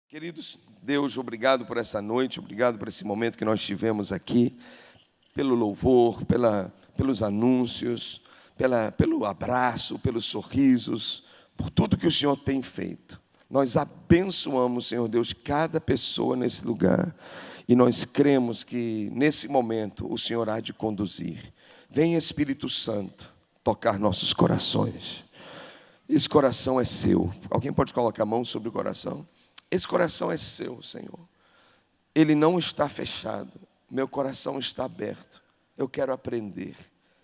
Queridos, Deus, obrigado por essa noite, obrigado por esse momento que nós tivemos aqui, pelo louvor, pelos anúncios, pelo abraço, pelos sorrisos, por tudo que o Senhor tem feito. Nós abençoamos, Senhor Deus, cada pessoa nesse lugar e nós cremos que nesse momento o Senhor há de conduzir. Vem, Espírito Santo, tocar nossos corações. Esse coração é seu. Alguém pode colocar a mão sobre o coração? Esse coração é seu, Senhor. Ele não está fechado. Meu coração está aberto. Eu quero aprender.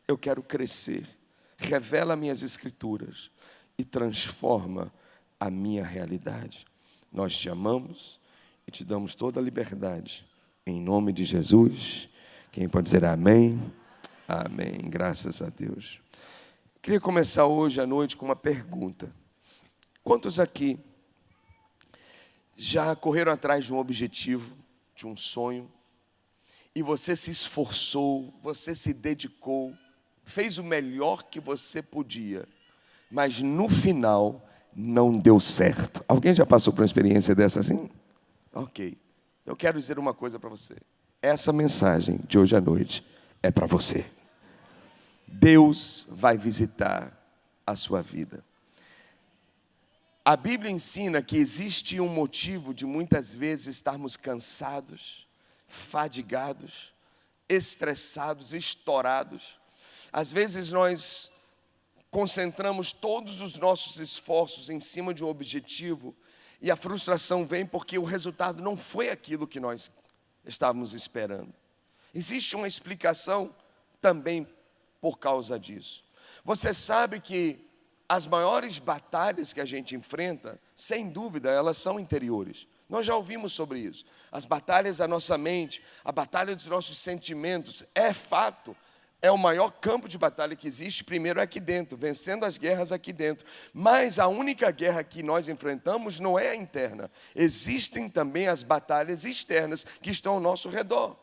Eu quero crescer. Revela minhas escrituras e transforma a minha realidade. Nós te amamos e te damos toda a liberdade. Em nome de Jesus. Quem pode dizer amém? Amém. Graças a Deus. Queria começar hoje à noite com uma pergunta. Quantos aqui já correram atrás de um objetivo, de um sonho, e você se esforçou, você se dedicou, fez o melhor que você podia, mas no final não deu certo? Alguém já passou por uma experiência dessa assim? Ok. Eu quero dizer uma coisa para você. Essa mensagem de hoje à noite é para você. Deus vai visitar a sua vida. A Bíblia ensina que existe um motivo de muitas vezes estarmos cansados, fadigados, estressados, estourados. Às vezes nós concentramos todos os nossos esforços em cima de um objetivo e a frustração vem porque o resultado não foi aquilo que nós estávamos esperando. Existe uma explicação também por causa disso. Você sabe que as maiores batalhas que a gente enfrenta, sem dúvida, elas são interiores. Nós já ouvimos sobre isso. As batalhas da nossa mente, a batalha dos nossos sentimentos, é fato, é o maior campo de batalha que existe, primeiro aqui dentro, vencendo as guerras aqui dentro. Mas a única guerra que nós enfrentamos não é a interna. Existem também as batalhas externas que estão ao nosso redor.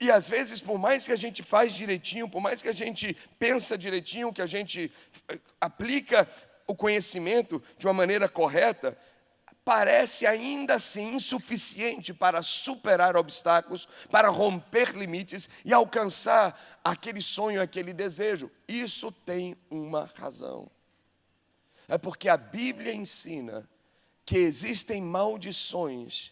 E às vezes, por mais que a gente faz direitinho, por mais que a gente pensa direitinho, que a gente aplica o conhecimento de uma maneira correta, parece ainda assim insuficiente para superar obstáculos, para romper limites e alcançar aquele sonho, aquele desejo. Isso tem uma razão. É porque a Bíblia ensina que existem maldições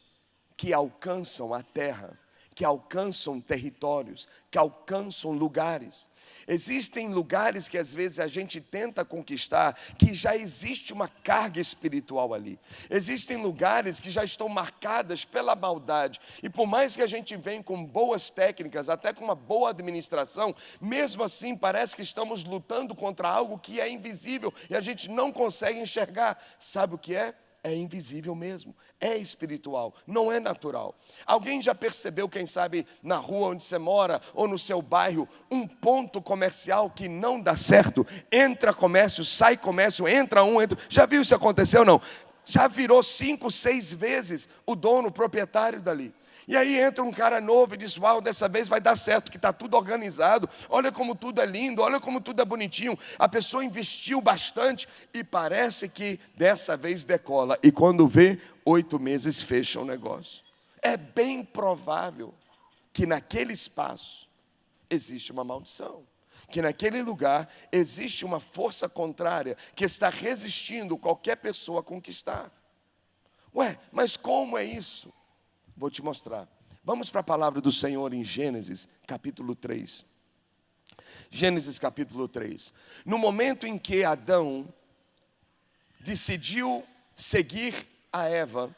que alcançam a terra, que alcançam territórios, que alcançam lugares. Existem lugares que às vezes a gente tenta conquistar, que já existe uma carga espiritual ali. Existem lugares que já estão marcadas pela maldade. E por mais que a gente venha com boas técnicas, até com uma boa administração, mesmo assim parece que estamos lutando contra algo que é invisível e a gente não consegue enxergar. Sabe o que é? É invisível mesmo, é espiritual, não é natural. Alguém já percebeu, quem sabe, na rua onde você mora, ou no seu bairro, um ponto comercial que não dá certo? Entra comércio, sai comércio, entra um, entra... Já viu isso acontecer ou não? Já virou 5, 6 vezes o dono, o proprietário dali. E aí entra um cara novo e diz, uau, dessa vez vai dar certo, que está tudo organizado, olha como tudo é lindo, olha como tudo é bonitinho. A pessoa investiu bastante e parece que dessa vez decola. E quando vê, 8 meses fecha o negócio. É bem provável que naquele espaço existe uma maldição. Que naquele lugar existe uma força contrária que está resistindo qualquer pessoa a conquistar. Ué, mas como é isso? Vou te mostrar. Vamos para a palavra do Senhor em Gênesis, capítulo 3. Gênesis, capítulo 3. No momento em que Adão decidiu seguir a Eva,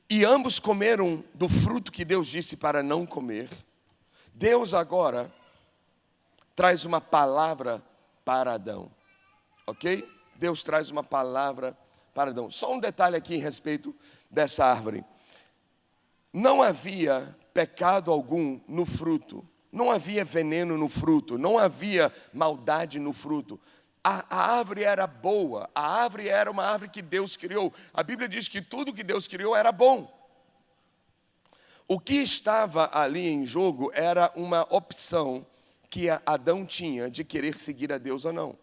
e ambos comeram do fruto que Deus disse para não comer, Deus agora traz uma palavra para Adão. Ok? Deus traz uma palavra para Adão. Só um detalhe aqui em respeito dessa árvore. Não havia pecado algum no fruto, não havia veneno no fruto, não havia maldade no fruto. A árvore era boa, a árvore era uma árvore que Deus criou. A Bíblia diz que tudo que Deus criou era bom. O que estava ali em jogo era uma opção que Adão tinha de querer seguir a Deus ou não.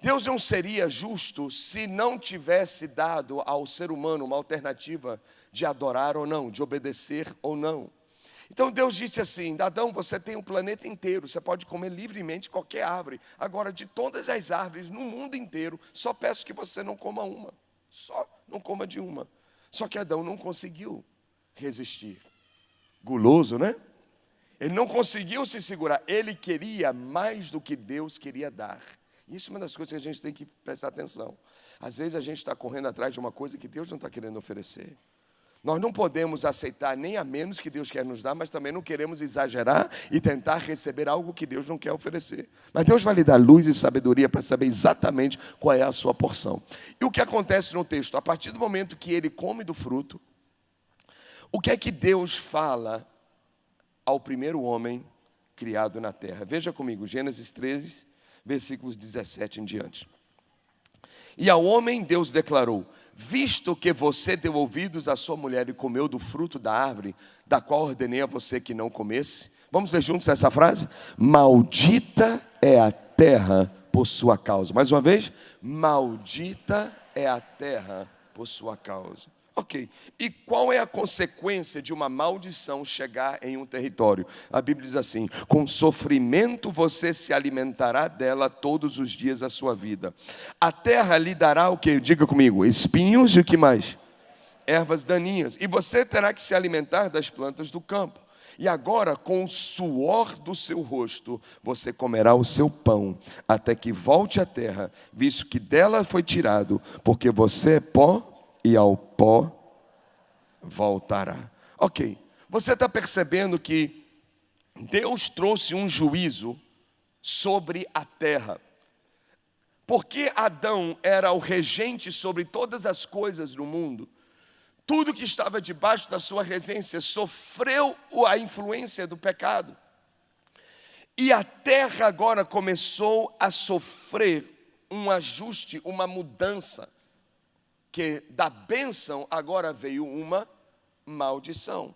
Deus não seria justo se não tivesse dado ao ser humano uma alternativa de adorar ou não, de obedecer ou não. Então Deus disse assim: Adão, você tem o planeta inteiro, você pode comer livremente qualquer árvore. Agora, de todas as árvores no mundo inteiro, só peço que você não coma uma. Só não coma de uma. Só que Adão não conseguiu resistir. Guloso, né? Ele não conseguiu se segurar. Ele queria mais do que Deus queria dar. Isso é uma das coisas que a gente tem que prestar atenção. Às vezes a gente está correndo atrás de uma coisa que Deus não está querendo oferecer. Nós não podemos aceitar nem a menos que Deus quer nos dar, mas também não queremos exagerar e tentar receber algo que Deus não quer oferecer. Mas Deus vai lhe dar luz e sabedoria para saber exatamente qual é a sua porção. E o que acontece no texto? A partir do momento que ele come do fruto, o que é que Deus fala ao primeiro homem criado na terra? Veja comigo, Gênesis 3, versículos 17 em diante. E ao homem Deus declarou: visto que você deu ouvidos à sua mulher e comeu do fruto da árvore, da qual ordenei a você que não comesse. Vamos ler juntos essa frase? Maldita é a terra por sua causa. Mais uma vez, maldita é a terra por sua causa. Ok, e qual é a consequência de uma maldição chegar em um território? A Bíblia diz assim: com sofrimento você se alimentará dela todos os dias da sua vida. A terra lhe dará o que? Diga comigo: espinhos e o que mais? Ervas daninhas. E você terá que se alimentar das plantas do campo. E agora, com o suor do seu rosto, você comerá o seu pão, até que volte à terra, visto que dela foi tirado, porque você é pó, e ao pó voltará. Ok, você está percebendo que Deus trouxe um juízo sobre a terra. Porque Adão era o regente sobre todas as coisas no mundo, tudo que estava debaixo da sua regência sofreu a influência do pecado. E a terra agora começou a sofrer um ajuste, uma mudança. Que da bênção agora veio uma maldição.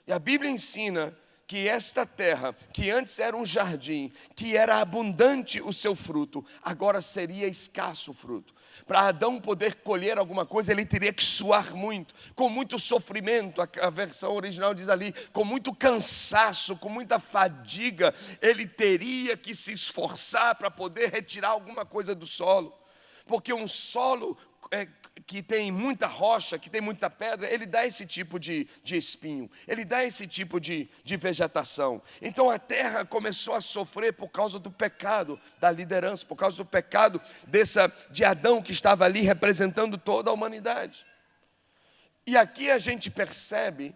E a Bíblia ensina que esta terra, que antes era um jardim, que era abundante o seu fruto, agora seria escasso o fruto. Para Adão poder colher alguma coisa, ele teria que suar muito, com muito sofrimento. A versão original diz ali, com muito cansaço, com muita fadiga, ele teria que se esforçar para poder retirar alguma coisa do solo. Porque um solo que tem muita rocha, que tem muita pedra, ele dá esse tipo de espinho, ele dá esse tipo de vegetação. Então a terra começou a sofrer por causa do pecado da liderança, por causa do pecado de Adão, que estava ali representando toda a humanidade. E aqui a gente percebe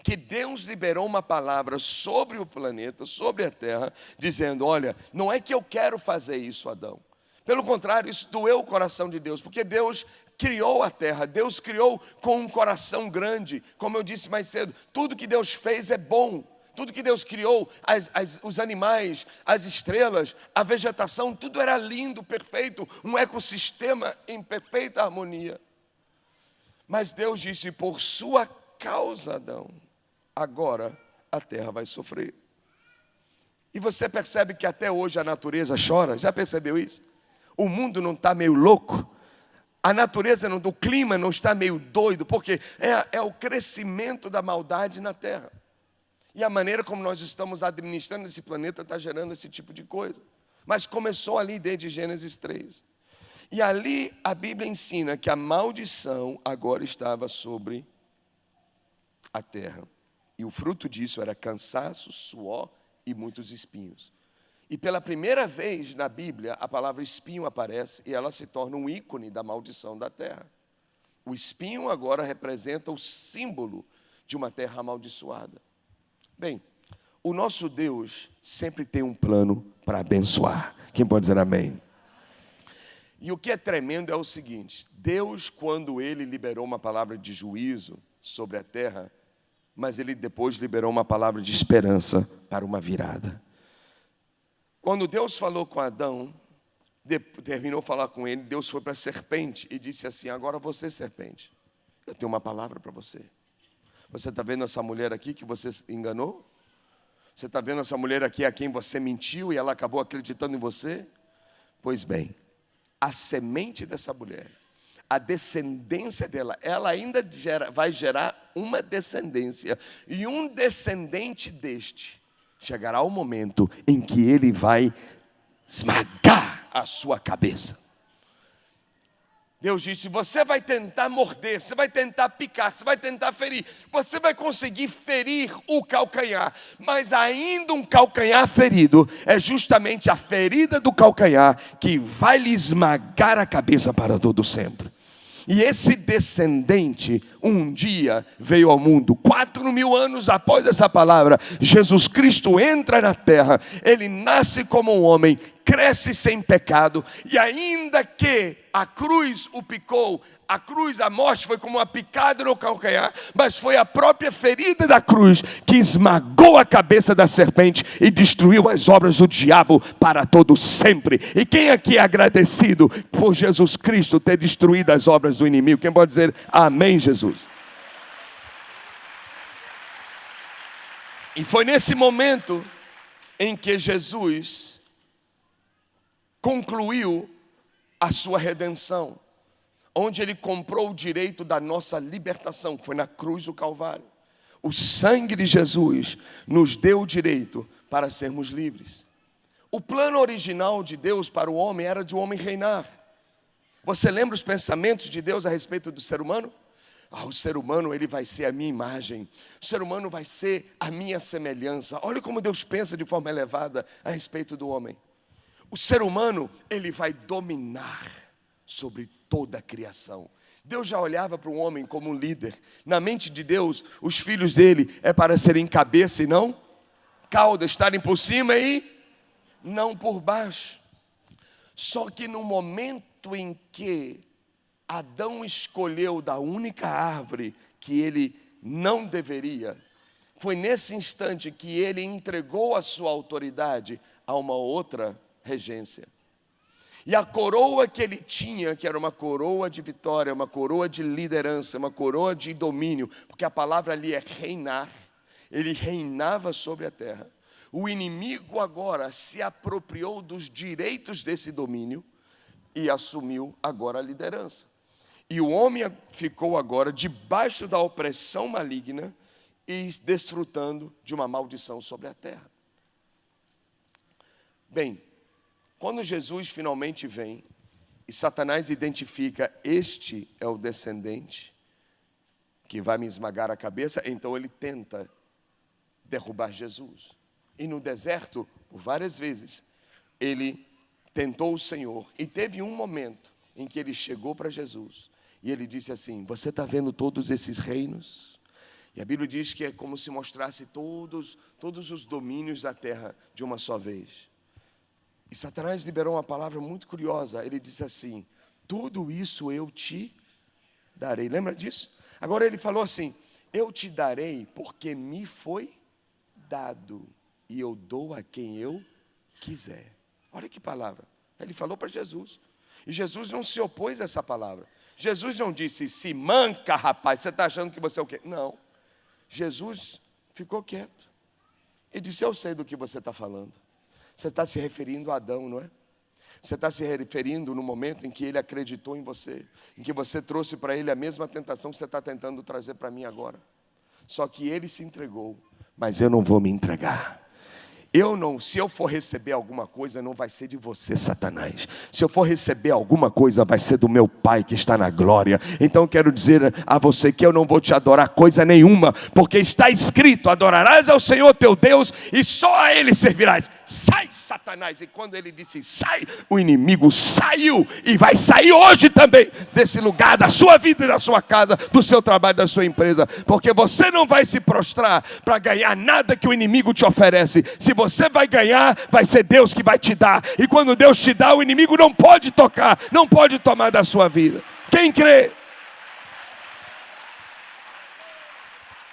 que Deus liberou uma palavra sobre o planeta, sobre a terra, dizendo: olha, não é que eu quero fazer isso, Adão. Pelo contrário, isso doeu o coração de Deus, porque Deus criou a terra, Deus criou com um coração grande. Como eu disse mais cedo, tudo que Deus fez é bom. Tudo que Deus criou, os animais, as estrelas, a vegetação, tudo era lindo, perfeito, um ecossistema em perfeita harmonia. Mas Deus disse: por sua causa, Adão, agora a terra vai sofrer. E você percebe que até hoje a natureza chora? Já percebeu isso? O mundo não está meio louco? A natureza, o clima não está meio doido? Porque é o crescimento da maldade na terra. E a maneira como nós estamos administrando esse planeta está gerando esse tipo de coisa. Mas começou ali desde Gênesis 3. E ali a Bíblia ensina que a maldição agora estava sobre a terra. E o fruto disso era cansaço, suor e muitos espinhos. E pela primeira vez na Bíblia, a palavra espinho aparece e ela se torna um ícone da maldição da terra. O espinho agora representa o símbolo de uma terra amaldiçoada. Bem, o nosso Deus sempre tem um plano para abençoar. Quem pode dizer amém? E o que é tremendo é o seguinte: Deus, quando Ele liberou uma palavra de juízo sobre a terra, mas Ele depois liberou uma palavra de esperança para uma virada. Quando Deus falou com Adão, terminou de falar com ele, Deus foi para a serpente e disse assim: agora você, serpente, eu tenho uma palavra para você. Você está vendo essa mulher aqui que você enganou? Você está vendo essa mulher aqui a quem você mentiu e ela acabou acreditando em você? Pois bem, a semente dessa mulher, a descendência dela, ela ainda vai gerar uma descendência. E um descendente deste chegará o momento em que ele vai esmagar a sua cabeça. Deus disse: você vai tentar morder, você vai tentar picar, você vai tentar ferir, você vai conseguir ferir o calcanhar, mas ainda um calcanhar ferido é justamente a ferida do calcanhar que vai lhe esmagar a cabeça para todo sempre. E esse descendente um dia veio ao mundo. 4.000 anos após essa palavra, Jesus Cristo entra na terra. Ele nasce como um homem, cresce sem pecado. E ainda que a cruz o picou, a cruz, a morte foi como uma picada no calcanhar, mas foi a própria ferida da cruz que esmagou a cabeça da serpente e destruiu as obras do diabo para todo sempre. E quem aqui é agradecido por Jesus Cristo ter destruído as obras do inimigo? Quem pode dizer amém, Jesus? E foi nesse momento em que Jesus concluiu a sua redenção, onde ele comprou o direito da nossa libertação. Foi na cruz do Calvário. O sangue de Jesus nos deu o direito para sermos livres. O plano original de Deus para o homem era de o homem reinar. Você lembra os pensamentos de Deus a respeito do ser humano? O ser humano, ele vai ser a minha imagem. O ser humano vai ser a minha semelhança. Olha como Deus pensa de forma elevada a respeito do homem. O ser humano, ele vai dominar sobre toda a criação. Deus já olhava para o homem como um líder. Na mente de Deus, os filhos dele é para serem cabeça e não cauda, estarem por cima e não por baixo. Só que no momento em que Adão escolheu da única árvore que ele não deveria, foi nesse instante que ele entregou a sua autoridade a uma outra regência. E a coroa que ele tinha, que era uma coroa de vitória, uma coroa de liderança, uma coroa de domínio, porque a palavra ali é reinar, ele reinava sobre a terra. O inimigo agora se apropriou dos direitos desse domínio e assumiu agora a liderança. E o homem ficou agora debaixo da opressão maligna e desfrutando de uma maldição sobre a terra. Bem, quando Jesus finalmente vem e Satanás identifica: este é o descendente que vai me esmagar a cabeça, então ele tenta derrubar Jesus. E no deserto, por várias vezes, ele tentou o Senhor. E teve um momento em que ele chegou para Jesus e ele disse assim: você está vendo todos esses reinos? E a Bíblia diz que é como se mostrasse todos os domínios da terra de uma só vez. E Satanás liberou uma palavra muito curiosa. Ele disse assim: tudo isso eu te darei. Lembra disso? Agora ele falou assim: eu te darei porque me foi dado, e eu dou a quem eu quiser. Olha que palavra. Ele falou para Jesus. E Jesus não se opôs a essa palavra. Jesus não disse: se manca, rapaz, você está achando que você é o quê? Não. Jesus ficou quieto. E disse: eu sei do que você está falando. Você está se referindo a Adão, não é? Você está se referindo no momento em que ele acreditou em você, em que você trouxe para ele a mesma tentação que você está tentando trazer para mim agora. Só que ele se entregou, mas eu não vou me entregar. Se eu for receber alguma coisa, não vai ser de você, Satanás. Se eu for receber alguma coisa, vai ser do meu Pai que está na glória. Então eu quero dizer a você que eu não vou te adorar coisa nenhuma, porque está escrito: adorarás ao Senhor teu Deus e só a Ele servirás. Sai, Satanás. E quando ele disse sai, o inimigo saiu e vai sair hoje também desse lugar, da sua vida e da sua casa, do seu trabalho, da sua empresa, porque você não vai se prostrar para ganhar nada que o inimigo te oferece. Se você vai ganhar, vai ser Deus que vai te dar. E quando Deus te dá, o inimigo não pode tocar, não pode tomar da sua vida. Quem crê?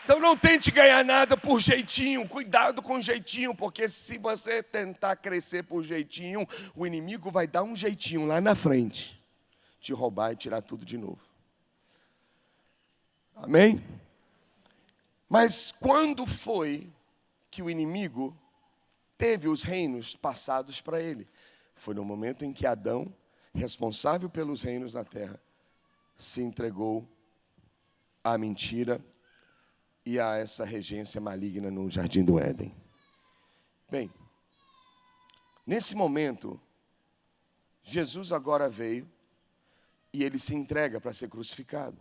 Então não tente ganhar nada por jeitinho. Cuidado com jeitinho, porque se você tentar crescer por jeitinho, o inimigo vai dar um jeitinho lá na frente, te roubar e tirar tudo de novo. Amém? Mas quando foi que o inimigo teve os reinos passados para ele? Foi no momento em que Adão, responsável pelos reinos na terra, se entregou à mentira e a essa regência maligna no jardim do Éden. Bem, nesse momento, Jesus agora veio e ele se entrega para ser crucificado.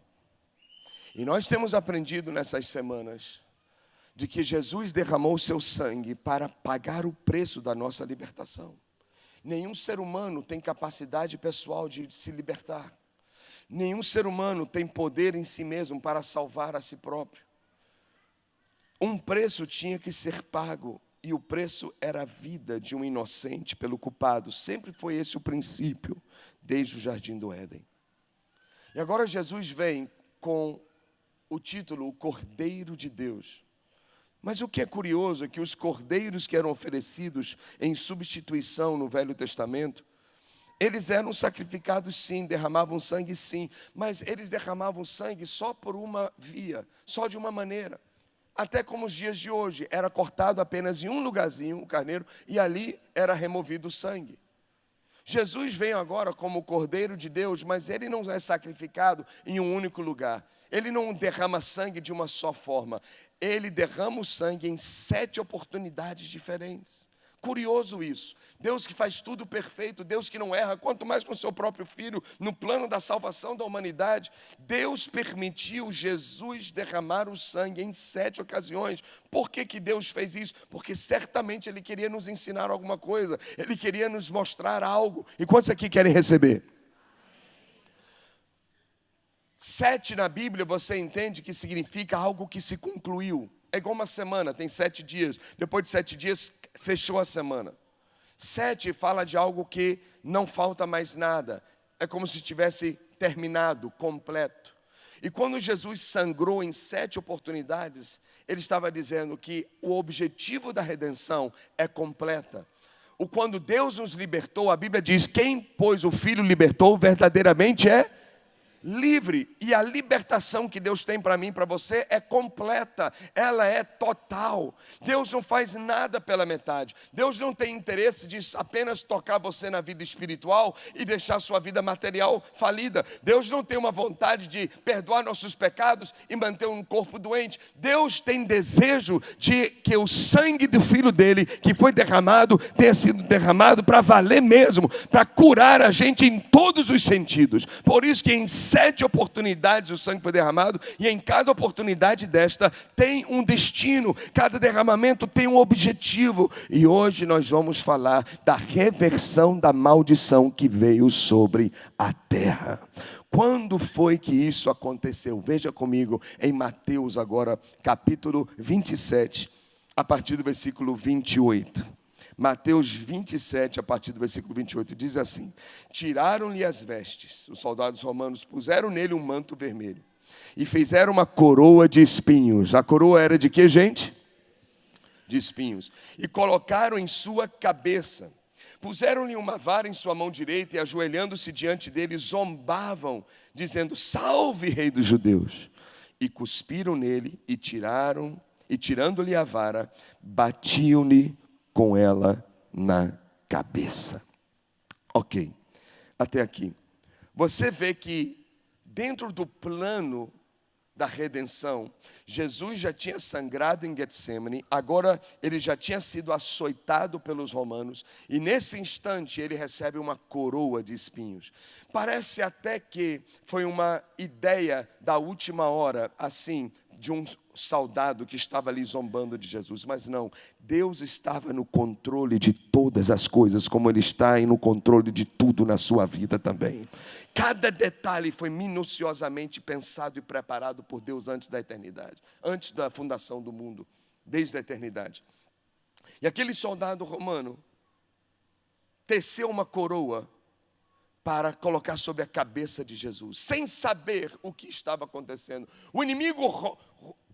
E nós temos aprendido nessas semanas de que Jesus derramou o seu sangue para pagar o preço da nossa libertação. Nenhum ser humano tem capacidade pessoal de se libertar. Nenhum ser humano tem poder em si mesmo para salvar a si próprio. Um preço tinha que ser pago, e o preço era a vida de um inocente pelo culpado. Sempre foi esse o princípio, desde o jardim do Éden. E agora Jesus vem com o título, o Cordeiro de Deus. Mas o que é curioso é que os cordeiros que eram oferecidos em substituição no Velho Testamento, eles eram sacrificados sim, derramavam sangue sim, mas eles derramavam sangue só por uma via, só de uma maneira. Até como os dias de hoje, era cortado apenas em um lugarzinho o carneiro e ali era removido o sangue. Jesus vem agora como o Cordeiro de Deus, mas ele não é sacrificado em um único lugar. Ele não derrama sangue de uma só forma. Ele derrama o sangue em 7 oportunidades diferentes. Curioso isso. Deus que faz tudo perfeito, Deus que não erra, quanto mais com o seu próprio Filho, no plano da salvação da humanidade. Deus permitiu Jesus derramar o sangue em 7 ocasiões. Por que Deus fez isso? Porque certamente Ele queria nos ensinar alguma coisa. Ele queria nos mostrar algo. E quantos aqui querem receber? 7 na Bíblia você entende que significa algo que se concluiu. É igual uma semana, tem 7 dias. Depois de 7 dias, fechou a semana. 7 fala de algo que não falta mais nada. É como se tivesse terminado, completo. E quando Jesus sangrou em 7 oportunidades, ele estava dizendo que o objetivo da redenção é completa. Quando Deus nos libertou, a Bíblia diz, quem, pois, o Filho libertou, verdadeiramente é livre. E a libertação que Deus tem para mim e para você é completa, ela é total. Deus não faz nada pela metade. Deus não tem interesse de apenas tocar você na vida espiritual e deixar sua vida material falida. Deus não tem uma vontade de perdoar nossos pecados e manter um corpo doente. Deus tem desejo de que o sangue do Filho dele, que foi derramado, tenha sido derramado para valer mesmo, para curar a gente em todos os sentidos. Por isso que em 7 oportunidades o sangue foi derramado, e em cada oportunidade desta tem um destino, cada derramamento tem um objetivo. E hoje nós vamos falar da reversão da maldição que veio sobre a terra. Quando foi que isso aconteceu? Veja comigo em Mateus agora, capítulo 27, a partir do versículo 28. Mateus 27, a partir do versículo 28, diz assim: tiraram-lhe as vestes, os soldados romanos puseram nele um manto vermelho e fizeram uma coroa de espinhos. A coroa era de que, gente? De espinhos. E colocaram em sua cabeça. Puseram-lhe uma vara em sua mão direita e, ajoelhando-se diante dele, zombavam, dizendo: salve, rei dos judeus. E cuspiram nele e tirando-lhe a vara, batiam-lhe com ela na cabeça. Ok, até aqui. Você vê que dentro do plano da redenção, Jesus já tinha sangrado em Getsemane, agora ele já tinha sido açoitado pelos romanos, e nesse instante ele recebe uma coroa de espinhos. Parece até que foi uma ideia da última hora, assim, de um soldado que estava ali zombando de Jesus, mas não, Deus estava no controle de todas as coisas, como Ele está no controle de tudo na sua vida também. Cada detalhe foi minuciosamente pensado e preparado por Deus antes da eternidade, antes da fundação do mundo, desde a eternidade. E aquele soldado romano teceu uma coroa para colocar sobre a cabeça de Jesus, sem saber o que estava acontecendo. O inimigo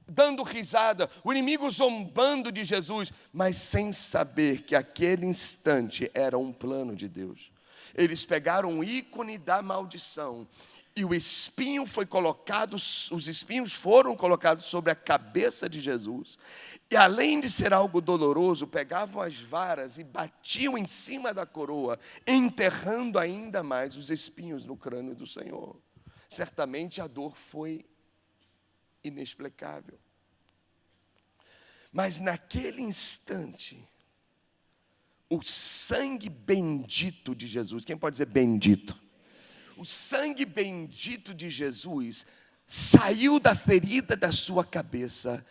dando risada, o inimigo zombando de Jesus, mas sem saber que aquele instante era um plano de Deus. Eles pegaram o ícone da maldição E o espinho foi colocado, os espinhos foram colocados sobre a cabeça de Jesus. E além de ser algo doloroso, pegavam as varas e batiam em cima da coroa, enterrando ainda mais os espinhos no crânio do Senhor. Certamente a dor foi inexplicável. Mas naquele instante, o sangue bendito de Jesus, quem pode dizer bendito? O sangue bendito de Jesus saiu da ferida da sua cabeça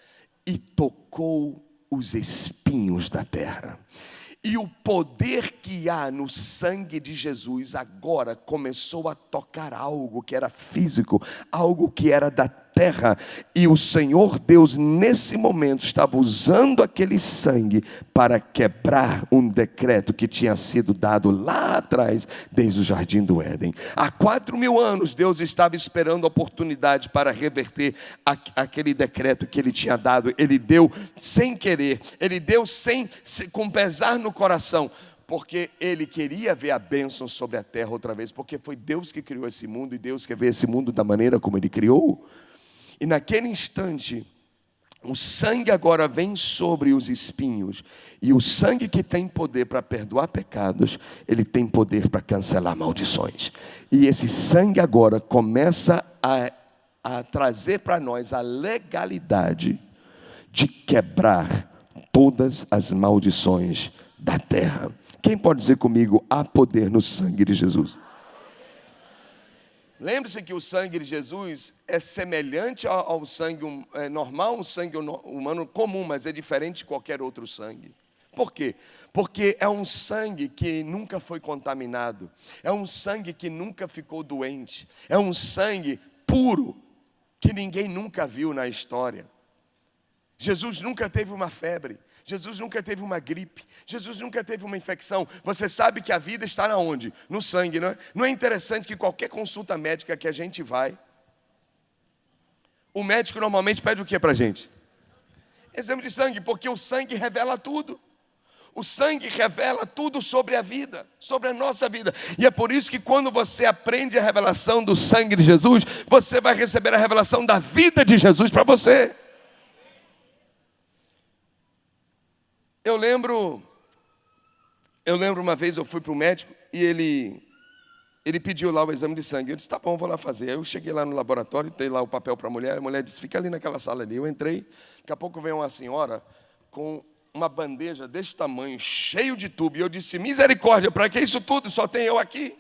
e tocou os espinhos da terra. E o poder que há no sangue de Jesus agora começou a tocar algo que era físico, algo que era da terra. E o Senhor Deus, nesse momento, estava usando aquele sangue para quebrar um decreto que tinha sido dado lá atrás, desde o jardim do Éden. Há 4.000 anos, Deus estava esperando a oportunidade para reverter aquele decreto que Ele tinha dado. Ele deu sem querer, Ele deu com pesar no coração, porque Ele queria ver a bênção sobre a terra outra vez, porque foi Deus que criou esse mundo, e Deus quer ver esse mundo da maneira como Ele criou. E naquele instante, o sangue agora vem sobre os espinhos. E o sangue que tem poder para perdoar pecados, ele tem poder para cancelar maldições. E esse sangue agora começa a trazer para nós a legalidade de quebrar todas as maldições da terra. Quem pode dizer comigo, há poder no sangue de Jesus? Lembre-se que o sangue de Jesus é semelhante ao sangue normal, um sangue humano comum, mas é diferente de qualquer outro sangue. Por quê? Porque é um sangue que nunca foi contaminado, é um sangue que nunca ficou doente, é um sangue puro que ninguém nunca viu na história. Jesus nunca teve uma febre, Jesus nunca teve uma gripe, Jesus nunca teve uma infecção. Você sabe que a vida está onde? No sangue, não é? Não é interessante que qualquer consulta médica que a gente vai, o médico normalmente pede o que para a gente? Exame de sangue, porque o sangue revela tudo. O sangue revela tudo sobre a vida, sobre a nossa vida. E é por isso que quando você aprende a revelação do sangue de Jesus, você vai receber a revelação da vida de Jesus para você. Eu lembro uma vez eu fui para o médico e ele pediu lá o exame de sangue. Eu disse, tá bom, vou lá fazer. Aí eu cheguei lá no laboratório, dei lá o papel para a mulher disse, fica ali naquela sala ali. Eu entrei, daqui a pouco veio uma senhora com uma bandeja desse tamanho, cheio de tubo. E eu disse, misericórdia, para que isso tudo? Só tem eu aqui.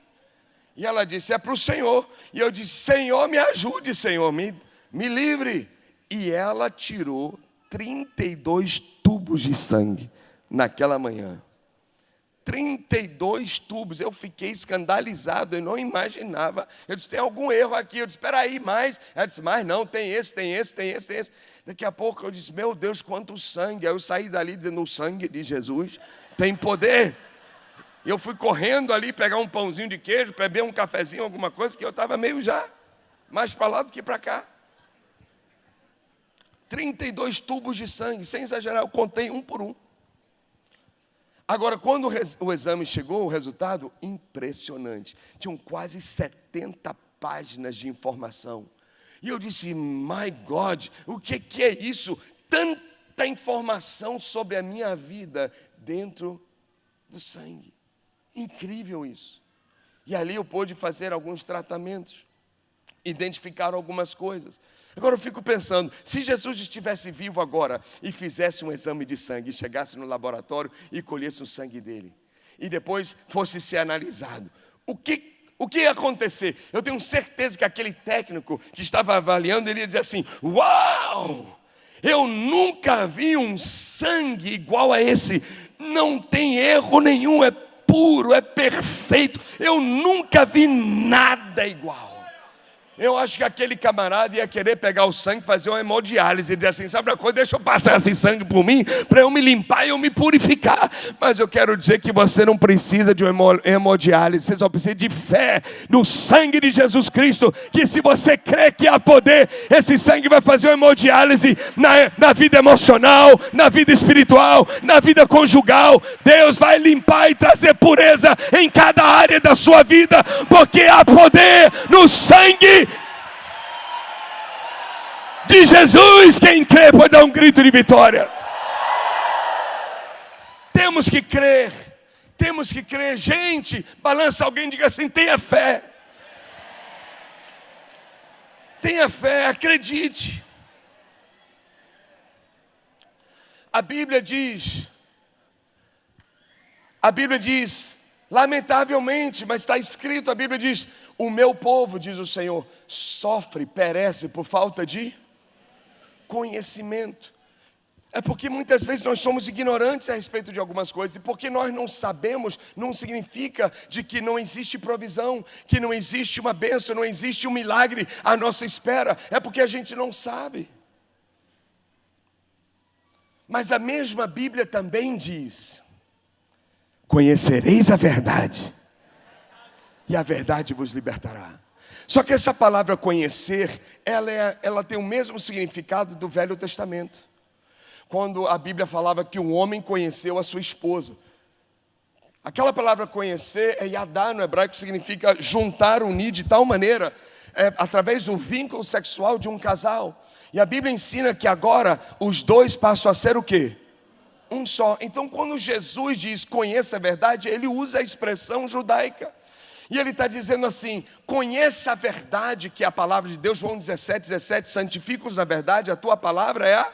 E ela disse, é para o Senhor. E eu disse, Senhor, me ajude, Senhor, me livre. E ela tirou 32 tubos de sangue naquela manhã. 32 tubos. Eu fiquei escandalizado, eu não imaginava. Eu disse, tem algum erro aqui? Eu disse, espera aí, mais. Ela disse, mas não, tem esse. Daqui a pouco eu disse, meu Deus, quanto sangue. Aí eu saí dali dizendo, o sangue de Jesus tem poder. E eu fui correndo ali pegar um pãozinho de queijo, beber um cafezinho, alguma coisa, que eu estava meio já mais para lá do que para cá. 32 tubos de sangue, sem exagerar, eu contei um por um. Agora, quando o exame chegou, o resultado, impressionante. Tinham quase 70 páginas de informação. E eu disse, my God, o que é isso? Tanta informação sobre a minha vida dentro do sangue. Incrível isso. E ali eu pude fazer alguns tratamentos, identificar algumas coisas. Agora eu fico pensando, se Jesus estivesse vivo agora e fizesse um exame de sangue, e chegasse no laboratório e colhesse o sangue dele, e depois fosse ser analisado, o que ia acontecer? Eu tenho certeza que aquele técnico que estava avaliando, ele ia dizer assim, uau, eu nunca vi um sangue igual a esse, não tem erro nenhum, é puro, é perfeito, eu nunca vi nada igual. Eu acho que aquele camarada ia querer pegar o sangue, fazer uma hemodiálise e dizer assim: sabe uma coisa, deixa eu passar esse sangue por mim, para eu me limpar e eu me purificar. Mas eu quero dizer que você não precisa de uma hemodiálise, você só precisa de fé no sangue de Jesus Cristo, que se você crê que há poder, esse sangue vai fazer uma hemodiálise na vida emocional, na vida espiritual, na vida conjugal. Deus vai limpar e trazer pureza em cada área da sua vida, porque há poder no sangue de Jesus. Quem crê pode dar um grito de vitória. Temos que crer. Temos que crer. Gente, balança alguém e diga assim: tenha fé. Tenha fé, acredite. A Bíblia diz, lamentavelmente, mas está escrito, a Bíblia diz: o meu povo, diz o Senhor, sofre, perece por falta de conhecimento. É porque muitas vezes nós somos ignorantes a respeito de algumas coisas. E porque nós não sabemos, não significa de que não existe provisão, que não existe uma bênção, não existe um milagre à nossa espera. É porque a gente não sabe. Mas a mesma Bíblia também diz: conhecereis a verdade, e a verdade vos libertará. Só que essa palavra conhecer, ela tem o mesmo significado do Velho Testamento. Quando a Bíblia falava que um homem conheceu a sua esposa. Aquela palavra conhecer é yadá no hebraico, que significa juntar, unir de tal maneira, através do vínculo sexual de um casal. E a Bíblia ensina que agora os dois passam a ser o quê? Um só. Então quando Jesus diz conheça a verdade, ele usa a expressão judaica. E ele está dizendo assim: conheça a verdade, que é a palavra de Deus. João 17, santifica-os na verdade, a tua palavra é a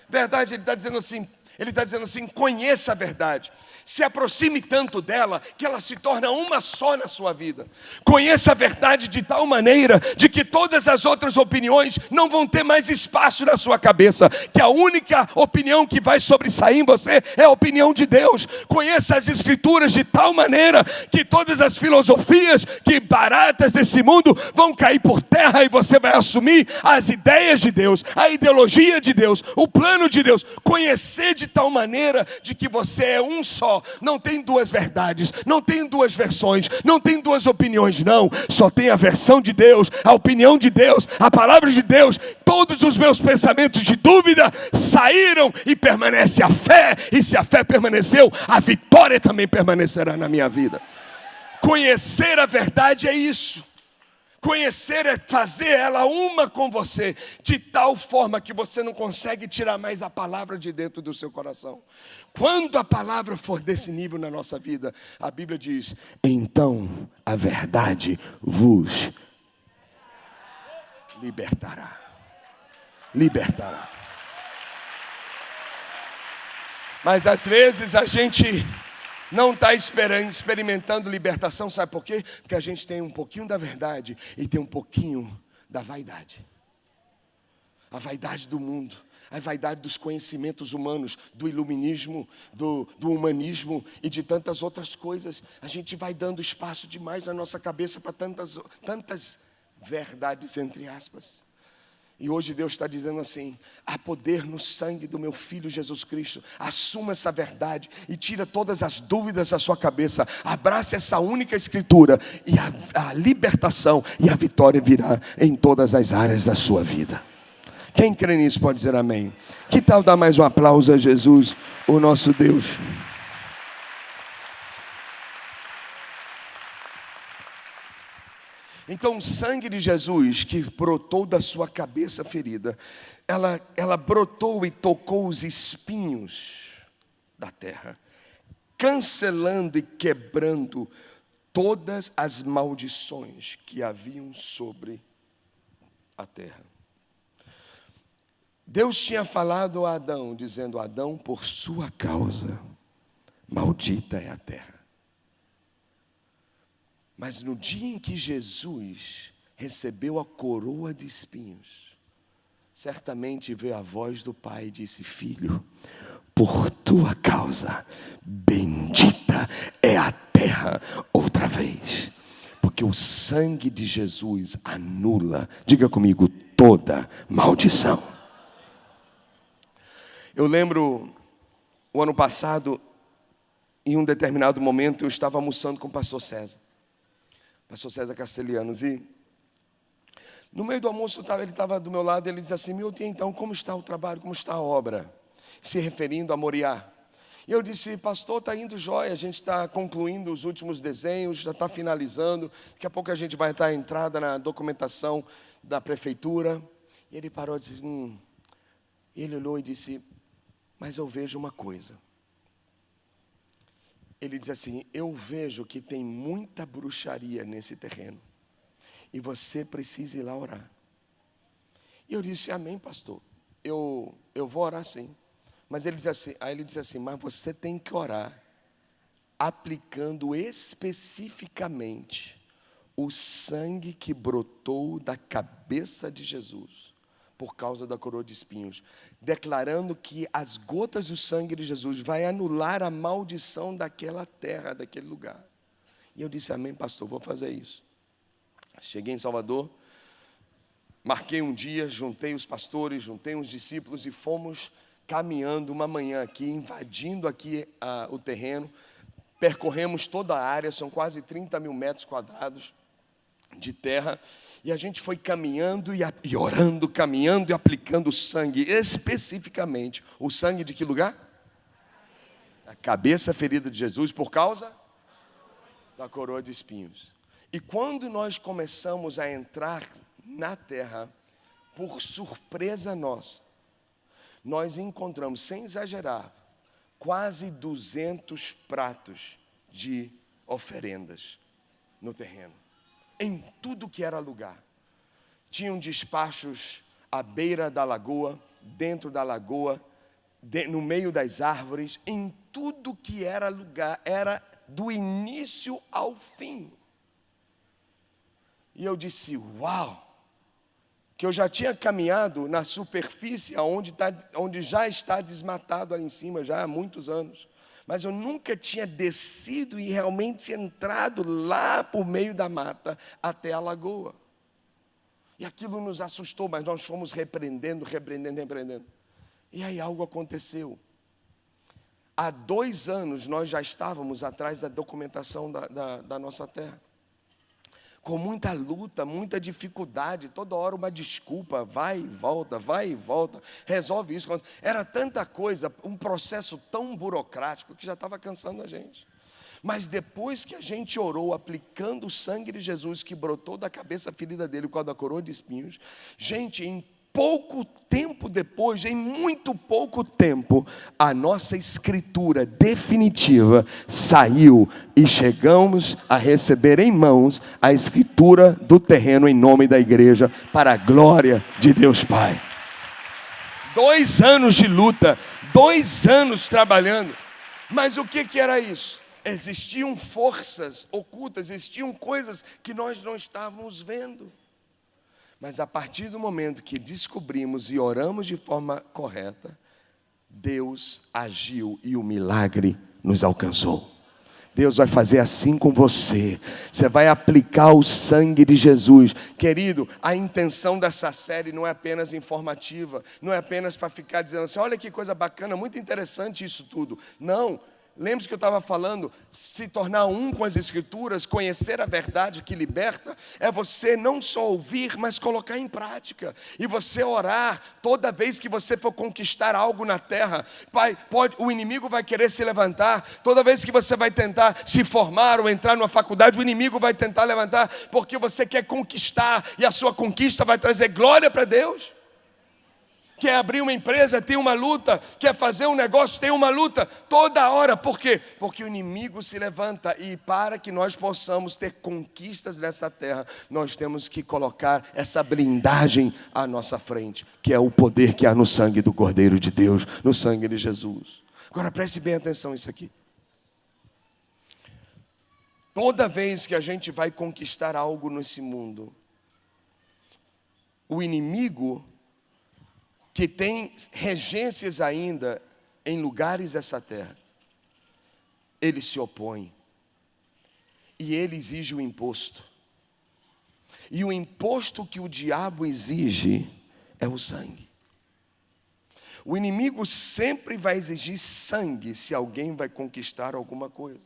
verdade. Ele está dizendo assim, conheça a verdade. Se aproxime tanto dela, que ela se torna uma só na sua vida. Conheça a verdade de tal maneira, de que todas as outras opiniões não vão ter mais espaço na sua cabeça. Que a única opinião que vai sobressair em você é a opinião de Deus. Conheça as Escrituras de tal maneira, que todas as filosofias que baratas desse mundo vão cair por terra, e você vai assumir as ideias de Deus, a ideologia de Deus, o plano de Deus. Conhecer de tal maneira, de que você é um só. Não tem duas verdades, não tem duas versões, não tem duas opiniões, não. Só tem a versão de Deus, a opinião de Deus, a palavra de Deus. Todos os meus pensamentos de dúvida saíram e permanece a fé. E se a fé permaneceu, a vitória também permanecerá na minha vida. Conhecer a verdade é isso. Conhecer é fazer ela uma com você, de tal forma que você não consegue tirar mais a palavra de dentro do seu coração. Quando a palavra for desse nível na nossa vida, a Bíblia diz: então a verdade vos libertará. Libertará. Mas às vezes a gente não está experimentando libertação, sabe por quê? Porque a gente tem um pouquinho da verdade e tem um pouquinho da vaidade. A vaidade do mundo, a vaidade dos conhecimentos humanos, do iluminismo, do humanismo e de tantas outras coisas. A gente vai dando espaço demais na nossa cabeça para tantas verdades, entre aspas. E hoje Deus está dizendo assim: há poder no sangue do meu Filho Jesus Cristo. Assuma essa verdade e tira todas as dúvidas da sua cabeça. Abrace essa única escritura, e a libertação e a vitória virá em todas as áreas da sua vida. Quem crê nisso pode dizer amém. Que tal dar mais um aplauso a Jesus, o nosso Deus? Então o sangue de Jesus, que brotou da sua cabeça ferida, ela brotou e tocou os espinhos da terra, cancelando e quebrando todas as maldições que haviam sobre a terra. Deus tinha falado a Adão, dizendo: Adão, por sua causa, maldita é a terra. Mas no dia em que Jesus recebeu a coroa de espinhos, certamente veio a voz do Pai e disse: Filho, por tua causa, bendita é a terra outra vez. Porque o sangue de Jesus anula, diga comigo, toda maldição. Eu lembro, o ano passado, em um determinado momento, eu estava almoçando com o pastor César Castelhanos, e no meio do almoço ele estava do meu lado, e ele disse assim: meu Deus, então, como está o trabalho, como está a obra? Se referindo a Moriá. E eu disse: pastor, está indo jóia, a gente está concluindo os últimos desenhos, já está finalizando, daqui a pouco a gente vai estar entrada na documentação da prefeitura. E ele parou e disse: Ele olhou e disse: mas eu vejo uma coisa. Ele diz assim: eu vejo que tem muita bruxaria nesse terreno, e você precisa ir lá orar. E eu disse: amém, pastor, eu vou orar sim. Mas ele diz assim, mas você tem que orar aplicando especificamente o sangue que brotou da cabeça de Jesus por causa da coroa de espinhos, declarando que as gotas do sangue de Jesus vai anular a maldição daquela terra, daquele lugar. E eu disse: amém, pastor, vou fazer isso. Cheguei em Salvador, marquei um dia, juntei os pastores, juntei os discípulos e fomos caminhando uma manhã aqui, invadindo aqui o terreno. Percorremos toda a área, são quase 30 mil metros quadrados de terra. E a gente foi caminhando e orando, caminhando e aplicando o sangue, especificamente. O sangue de que lugar? A cabeça ferida de Jesus, por causa da coroa de espinhos. E quando nós começamos a entrar na terra, por surpresa nossa, nós encontramos, sem exagerar, quase 200 pratos de oferendas no terreno, em tudo que era lugar. Tinham despachos à beira da lagoa, dentro da lagoa, no meio das árvores, em tudo que era lugar, era do início ao fim. E eu disse: uau! Que eu já tinha caminhado na superfície onde já está desmatado ali em cima, já há muitos anos. Mas eu nunca tinha descido e realmente entrado lá por meio da mata até a lagoa. E aquilo nos assustou, mas nós fomos repreendendo. E aí algo aconteceu. Há 2 anos nós já estávamos atrás da documentação da nossa terra. Com muita luta, muita dificuldade, toda hora uma desculpa, vai e volta, resolve isso. Era tanta coisa, um processo tão burocrático que já estava cansando a gente. Mas depois que a gente orou, aplicando o sangue de Jesus que brotou da cabeça ferida dele, com a da coroa de espinhos, gente, em pouco tempo depois, em muito pouco tempo, a nossa escritura definitiva saiu e chegamos a receber em mãos a escritura do terreno em nome da igreja, para a glória de Deus Pai. 2 anos de luta, 2 anos trabalhando, mas o que era isso? Existiam forças ocultas, existiam coisas que nós não estávamos vendo. Mas a partir do momento que descobrimos e oramos de forma correta, Deus agiu e o milagre nos alcançou. Deus vai fazer assim com você. Você vai aplicar o sangue de Jesus. Querido, a intenção dessa série não é apenas informativa, não é apenas para ficar dizendo assim: olha que coisa bacana, muito interessante isso tudo. Não. Lembre-se que eu estava falando, se tornar um com as Escrituras, conhecer a verdade que liberta, é você não só ouvir, mas colocar em prática. E você orar toda vez que você for conquistar algo na terra. Pai, o inimigo vai querer se levantar. Toda vez que você vai tentar se formar ou entrar numa faculdade, o inimigo vai tentar levantar, porque você quer conquistar, e a sua conquista vai trazer glória para Deus. Quer abrir uma empresa, tem uma luta. Quer fazer um negócio, tem uma luta. Toda hora, por quê? Porque o inimigo se levanta. E para que nós possamos ter conquistas nessa terra, nós temos que colocar essa blindagem à nossa frente, que é o poder que há no sangue do Cordeiro de Deus, no sangue de Jesus. Agora preste bem atenção nisso aqui. Toda vez que a gente vai conquistar algo nesse mundo, o inimigo, que tem regências ainda em lugares dessa terra, ele se opõe. E ele exige o imposto. E o imposto que o diabo exige é o sangue. O inimigo sempre vai exigir sangue se alguém vai conquistar alguma coisa.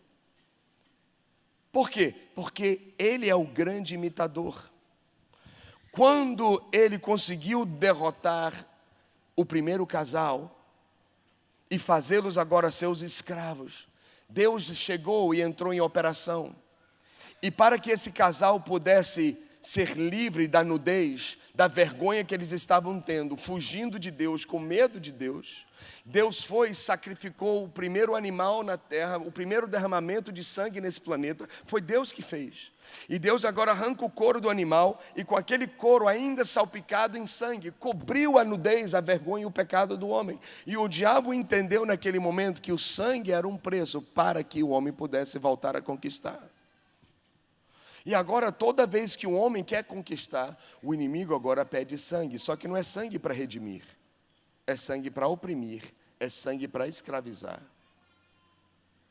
Por quê? Porque ele é o grande imitador. Quando ele conseguiu derrotar o primeiro casal e fazê-los agora seus escravos, Deus chegou e entrou em operação. E para que esse casal pudesse ser livre da nudez, da vergonha que eles estavam tendo, fugindo de Deus, com medo de Deus, Deus foi e sacrificou o primeiro animal na terra, o primeiro derramamento de sangue nesse planeta, foi Deus que fez. E Deus agora arranca o couro do animal e com aquele couro ainda salpicado em sangue, cobriu a nudez, a vergonha e o pecado do homem. E o diabo entendeu naquele momento que o sangue era um preço para que o homem pudesse voltar a conquistar. E agora toda vez que um homem quer conquistar, o inimigo agora pede sangue, só que não é sangue para redimir, é sangue para oprimir, é sangue para escravizar.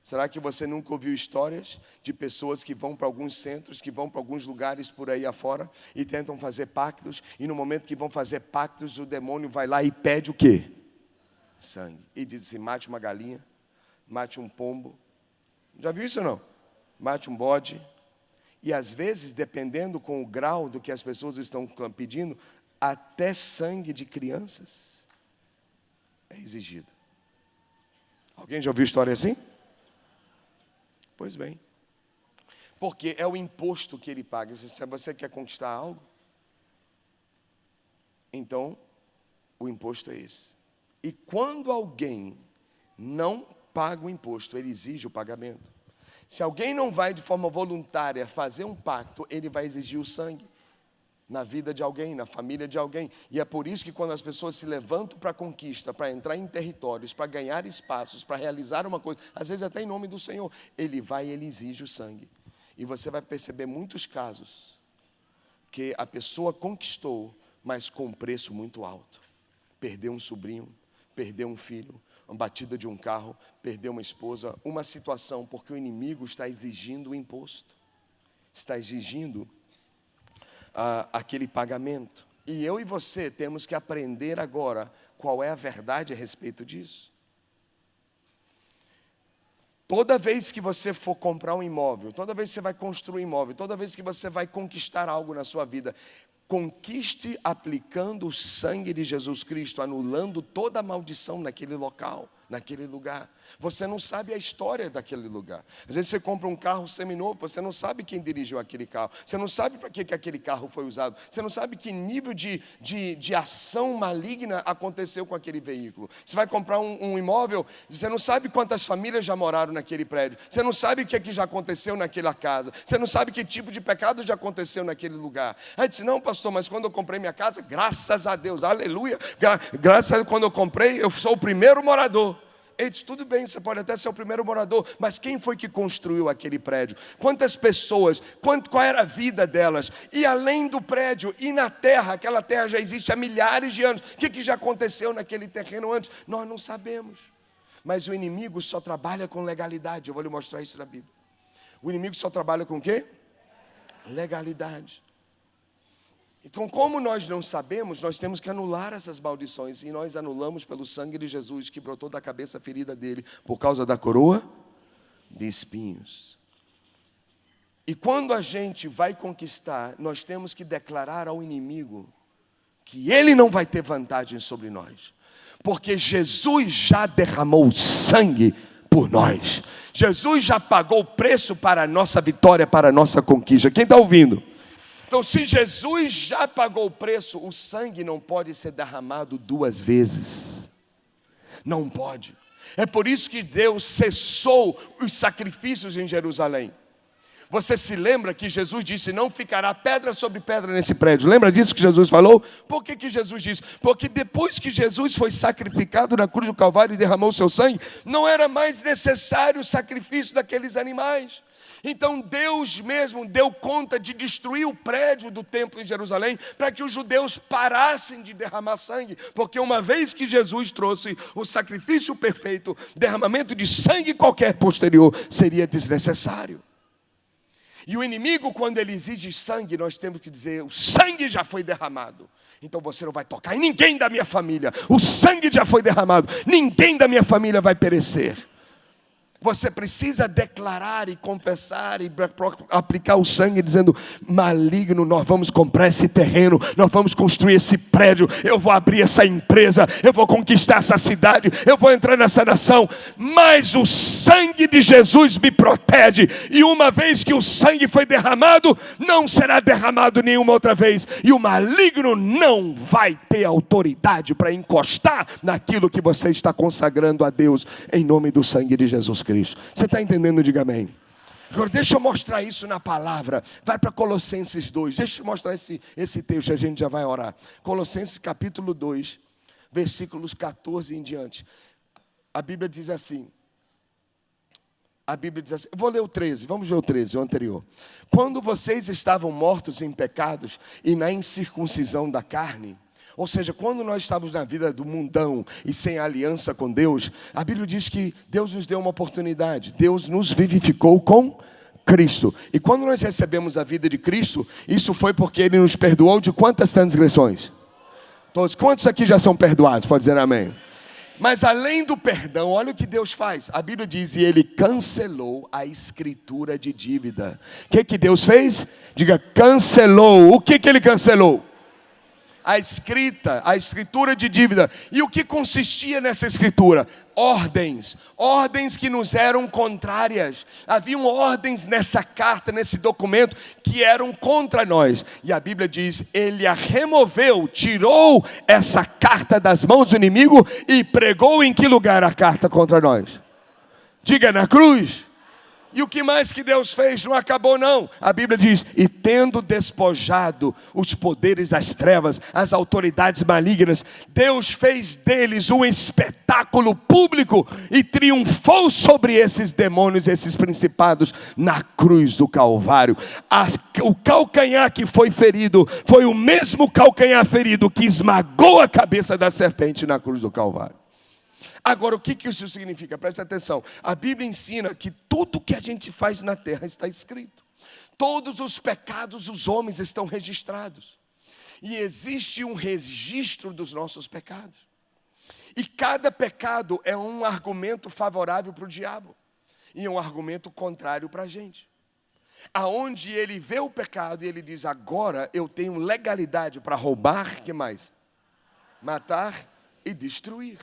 Será que você nunca ouviu histórias de pessoas que vão para alguns centros, que vão para alguns lugares por aí afora e tentam fazer pactos, e no momento que vão fazer pactos, o demônio vai lá e pede o quê? Sangue. E diz assim, mate uma galinha, mate um pombo. Já viu isso ou não? Mate um bode. E às vezes, dependendo com o grau do que as pessoas estão pedindo, até sangue de crianças é exigido. Alguém já ouviu história assim? Pois bem, porque é o imposto que ele paga. Se você quer conquistar algo, então o imposto é esse. E quando alguém não paga o imposto, ele exige o pagamento. Se alguém não vai de forma voluntária fazer um pacto, ele vai exigir o sangue na vida de alguém, na família de alguém. E é por isso que quando as pessoas se levantam para a conquista, para entrar em territórios, para ganhar espaços, para realizar uma coisa, às vezes até em nome do Senhor, ele exige o sangue. E você vai perceber muitos casos que a pessoa conquistou, mas com um preço muito alto. Perdeu um sobrinho, perdeu um filho, uma batida de um carro, perdeu uma esposa, uma situação, porque o inimigo está exigindo o imposto, está exigindo aquele pagamento. E eu e você temos que aprender agora qual é a verdade a respeito disso. Toda vez que você for comprar um imóvel, toda vez que você vai construir um imóvel, toda vez que você vai conquistar algo na sua vida, conquiste aplicando o sangue de Jesus Cristo, anulando toda a maldição naquele local, naquele lugar. Você não sabe a história daquele lugar. Às vezes você compra um carro seminovo, você não sabe quem dirigiu aquele carro, você não sabe para que aquele carro foi usado, você não sabe que nível de ação maligna aconteceu com aquele veículo. Você vai comprar um imóvel, você não sabe quantas famílias já moraram naquele prédio, você não sabe o que já aconteceu naquela casa, você não sabe que tipo de pecado já aconteceu naquele lugar. Aí disse, não pastor, mas quando eu comprei minha casa, graças a Deus, aleluia, graças a Deus, quando eu comprei, eu sou o primeiro morador. Ele disse, tudo bem, você pode até ser o primeiro morador, mas quem foi que construiu aquele prédio? Quantas pessoas? Qual era a vida delas? E além do prédio, e na terra, aquela terra já existe há milhares de anos. O que já aconteceu naquele terreno antes? Nós não sabemos. Mas o inimigo só trabalha com legalidade. Eu vou lhe mostrar isso na Bíblia. O inimigo só trabalha com o quê? Legalidade. Então, como nós não sabemos, nós temos que anular essas maldições. E nós anulamos pelo sangue de Jesus, que brotou da cabeça ferida dele, por causa da coroa de espinhos. E quando a gente vai conquistar, nós temos que declarar ao inimigo que ele não vai ter vantagem sobre nós. Porque Jesus já derramou sangue por nós. Jesus já pagou o preço para a nossa vitória, para a nossa conquista. Quem está ouvindo? Então, se Jesus já pagou o preço, o sangue não pode ser derramado duas vezes. Não pode. É por isso que Deus cessou os sacrifícios em Jerusalém. Você se lembra que Jesus disse, não ficará pedra sobre pedra nesse prédio. Lembra disso que Jesus falou? Por que Jesus disse? Porque depois que Jesus foi sacrificado na cruz do Calvário e derramou o seu sangue, não era mais necessário o sacrifício daqueles animais. Então Deus mesmo deu conta de destruir o prédio do templo em Jerusalém para que os judeus parassem de derramar sangue, porque uma vez que Jesus trouxe o sacrifício perfeito, derramamento de sangue qualquer posterior seria desnecessário. E o inimigo, quando ele exige sangue, nós temos que dizer: o sangue já foi derramado. Então você não vai tocar em ninguém da minha família. O sangue já foi derramado. Ninguém da minha família vai perecer. Você precisa declarar e confessar e aplicar o sangue dizendo: maligno, nós vamos comprar esse terreno, nós vamos construir esse prédio, eu vou abrir essa empresa, eu vou conquistar essa cidade, eu vou entrar nessa nação, mas o sangue de Jesus me protege, e uma vez que o sangue foi derramado, não será derramado nenhuma outra vez, e o maligno não vai ter autoridade para encostar naquilo que você está consagrando a Deus, em nome do sangue de Jesus Cristo. Você está entendendo? Diga amém. Agora deixa eu mostrar isso na palavra. Vai para Colossenses 2. Deixa eu mostrar esse texto, a gente já vai orar. Colossenses capítulo 2, versículos 14 em diante. A Bíblia diz assim. Vou ler o 13, vamos ver o 13, o anterior. Quando vocês estavam mortos em pecados e na incircuncisão da carne, ou seja, quando nós estávamos na vida do mundão e sem aliança com Deus, a Bíblia diz que Deus nos deu uma oportunidade. Deus nos vivificou com Cristo. E quando nós recebemos a vida de Cristo, isso foi porque Ele nos perdoou de quantas transgressões? Todos. Quantos aqui já são perdoados? Pode dizer amém. Mas além do perdão, olha o que Deus faz. A Bíblia diz: e Ele cancelou a escritura de dívida. O que Deus fez? Diga: cancelou. O que Ele cancelou? A escritura de dívida. E o que consistia nessa escritura? Ordens que nos eram contrárias. Haviam ordens nessa carta, nesse documento, que eram contra nós. E a Bíblia diz: Ele a removeu, tirou essa carta das mãos do inimigo e pregou em que lugar a carta contra nós? Diga: na cruz. E o que mais que Deus fez? Não acabou não. A Bíblia diz: e tendo despojado os poderes das trevas, as autoridades malignas, Deus fez deles um espetáculo público e triunfou sobre esses demônios, esses principados, na cruz do Calvário. O calcanhar que foi ferido foi o mesmo calcanhar ferido que esmagou a cabeça da serpente na cruz do Calvário. Agora, o que isso significa? Preste atenção. A Bíblia ensina que tudo que a gente faz na terra está escrito. Todos os pecados dos homens estão registrados. E existe um registro dos nossos pecados. E cada pecado é um argumento favorável para o diabo. E é um argumento contrário para a gente. Aonde ele vê o pecado e ele diz: agora eu tenho legalidade para roubar, que mais? Matar e destruir.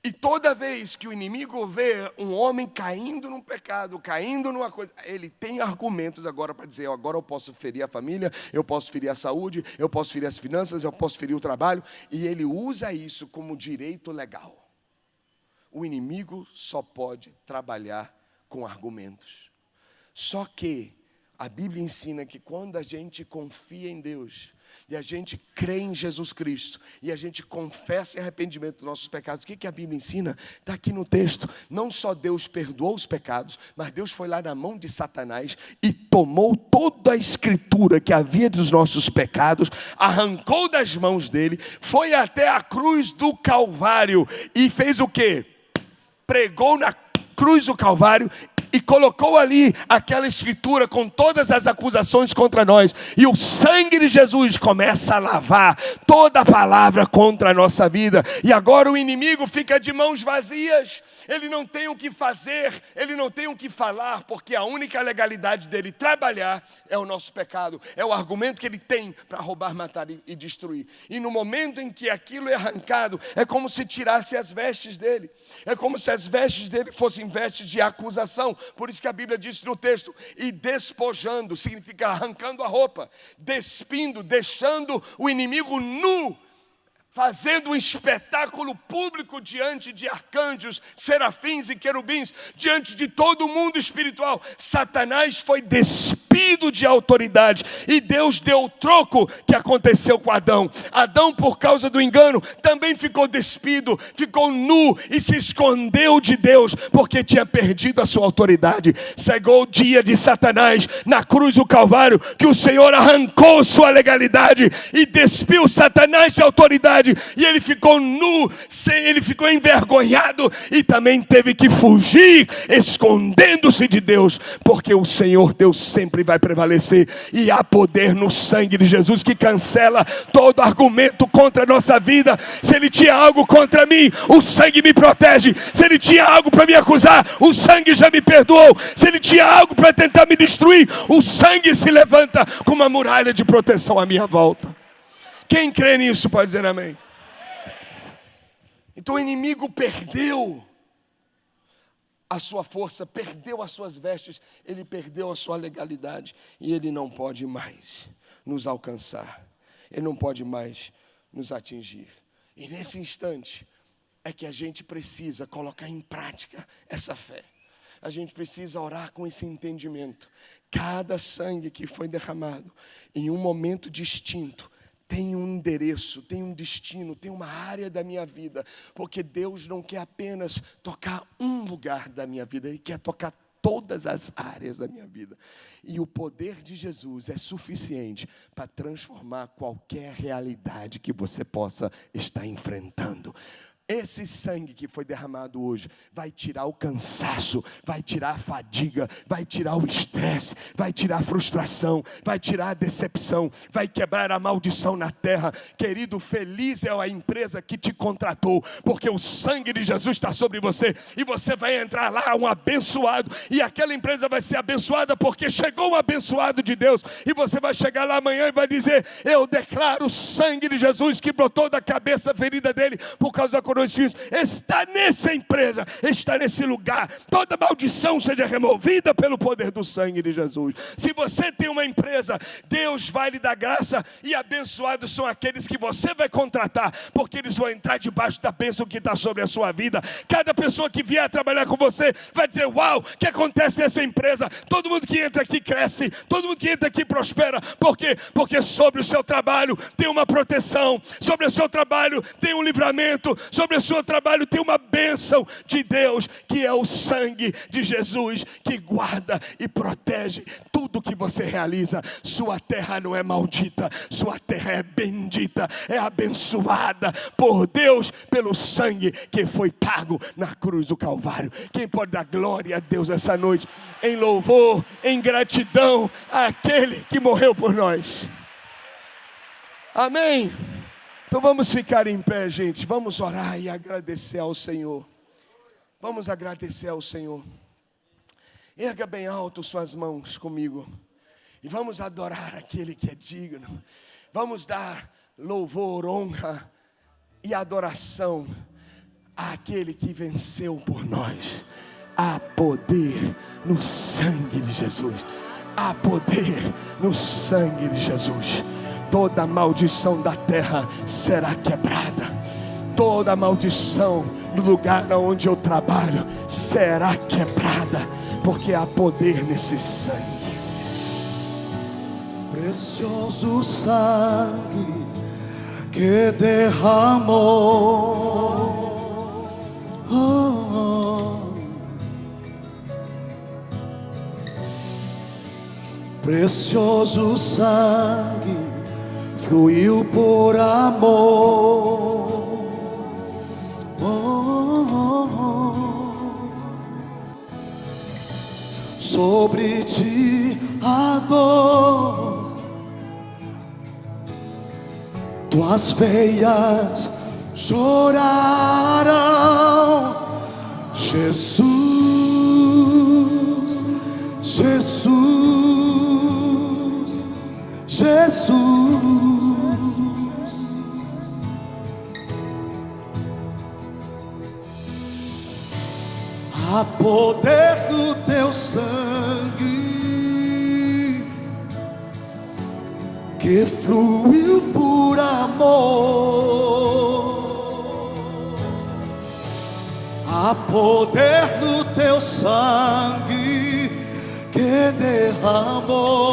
E toda vez que o inimigo vê um homem caindo num pecado, caindo numa coisa, ele tem argumentos agora para dizer: agora eu posso ferir a família, eu posso ferir a saúde, eu posso ferir as finanças, eu posso ferir o trabalho. E ele usa isso como direito legal. O inimigo só pode trabalhar com argumentos. Só que a Bíblia ensina que quando a gente confia em Deus, e a gente crê em Jesus Cristo, e a gente confessa em arrependimento dos nossos pecados, o que a Bíblia ensina? Está aqui no texto. Não só Deus perdoou os pecados, mas Deus foi lá na mão de Satanás e tomou toda a escritura que havia dos nossos pecados, arrancou das mãos dele, foi até a cruz do Calvário e fez o quê? Pregou na cruz do Calvário e colocou ali aquela escritura com todas as acusações contra nós. E o sangue de Jesus começa a lavar toda a palavra contra a nossa vida. E agora o inimigo fica de mãos vazias. Ele não tem o que fazer, ele não tem o que falar, porque a única legalidade dele trabalhar é o nosso pecado. É o argumento que ele tem para roubar, matar e destruir. E no momento em que aquilo é arrancado, é como se tirasse as vestes dele. É como se as vestes dele fossem vestes de acusação. Por isso que a Bíblia diz no texto: e despojando, significa arrancando a roupa, despindo, deixando o inimigo nu, fazendo um espetáculo público diante de arcanjos, serafins e querubins, diante de todo o mundo espiritual. Satanás foi despido de autoridade e Deus deu o troco que aconteceu com Adão. Adão, por causa do engano, também ficou despido, ficou nu e se escondeu de Deus, porque tinha perdido a sua autoridade. Chegou o dia de Satanás na cruz do Calvário, que o Senhor arrancou sua legalidade e despiu Satanás de autoridade cidade, e ele ficou nu, ele ficou envergonhado, e também teve que fugir, escondendo-se de Deus, porque o Senhor Deus sempre vai prevalecer, e há poder no sangue de Jesus que cancela todo argumento contra a nossa vida. Se ele tinha algo contra mim, o sangue me protege. Se ele tinha algo para me acusar, o sangue já me perdoou. Se ele tinha algo para tentar me destruir, o sangue se levanta com uma muralha de proteção à minha volta. Quem crê nisso pode dizer amém. Então o inimigo perdeu a sua força, perdeu as suas vestes, ele perdeu a sua legalidade, e ele não pode mais nos alcançar, ele não pode mais nos atingir. E nesse instante é que a gente precisa colocar em prática essa fé. A gente precisa orar com esse entendimento. Cada sangue que foi derramado em um momento distinto tem um endereço, tem um destino, tem uma área da minha vida. Porque Deus não quer apenas tocar um lugar da minha vida, Ele quer tocar todas as áreas da minha vida. E o poder de Jesus é suficiente para transformar qualquer realidade que você possa estar enfrentando. Esse sangue que foi derramado hoje vai tirar o cansaço, vai tirar a fadiga, vai tirar o estresse, vai tirar a frustração, vai tirar a decepção, vai quebrar a maldição na terra. Querido, feliz é a empresa que te contratou, porque o sangue de Jesus está sobre você, e você vai entrar lá um abençoado, e aquela empresa vai ser abençoada porque chegou um abençoado de Deus, e você vai chegar lá amanhã e vai dizer: eu declaro o sangue de Jesus que brotou da cabeça ferida dele por causa da coroa, está nessa empresa, está nesse lugar. Toda maldição seja removida pelo poder do sangue de Jesus. Se você tem uma empresa, Deus vai lhe dar graça, e abençoados são aqueles que você vai contratar, porque eles vão entrar debaixo da bênção que está sobre a sua vida. Cada pessoa que vier trabalhar com você vai dizer: uau, o que acontece nessa empresa? Todo mundo que entra aqui cresce, todo mundo que entra aqui prospera. Por quê? Porque sobre o seu trabalho tem uma proteção, sobre o seu trabalho tem um livramento, sobre o seu trabalho tem uma bênção de Deus, que é o sangue de Jesus, que guarda e protege tudo que você realiza. Sua terra não é maldita, sua terra é bendita, é abençoada por Deus, pelo sangue que foi pago na cruz do Calvário. Quem pode dar glória a Deus essa noite, em louvor, em gratidão àquele que morreu por nós? Amém? Então vamos ficar em pé, gente. Vamos orar e agradecer ao Senhor. Vamos agradecer ao Senhor. Erga bem alto suas mãos comigo, e vamos adorar aquele que é digno. Vamos dar louvor, honra e adoração àquele que venceu por nós. Há poder no sangue de Jesus. Há poder no sangue de Jesus. Toda maldição da terra será quebrada. Toda maldição no lugar onde eu trabalho será quebrada, porque há poder nesse sangue. Precioso sangue que derramou, precioso sangue fluiu por amor. Sobre ti a dor, tuas veias choraram. Jesus, Jesus, Jesus. Há poder do teu sangue que fluiu por amor. Há poder no teu sangue que derramou.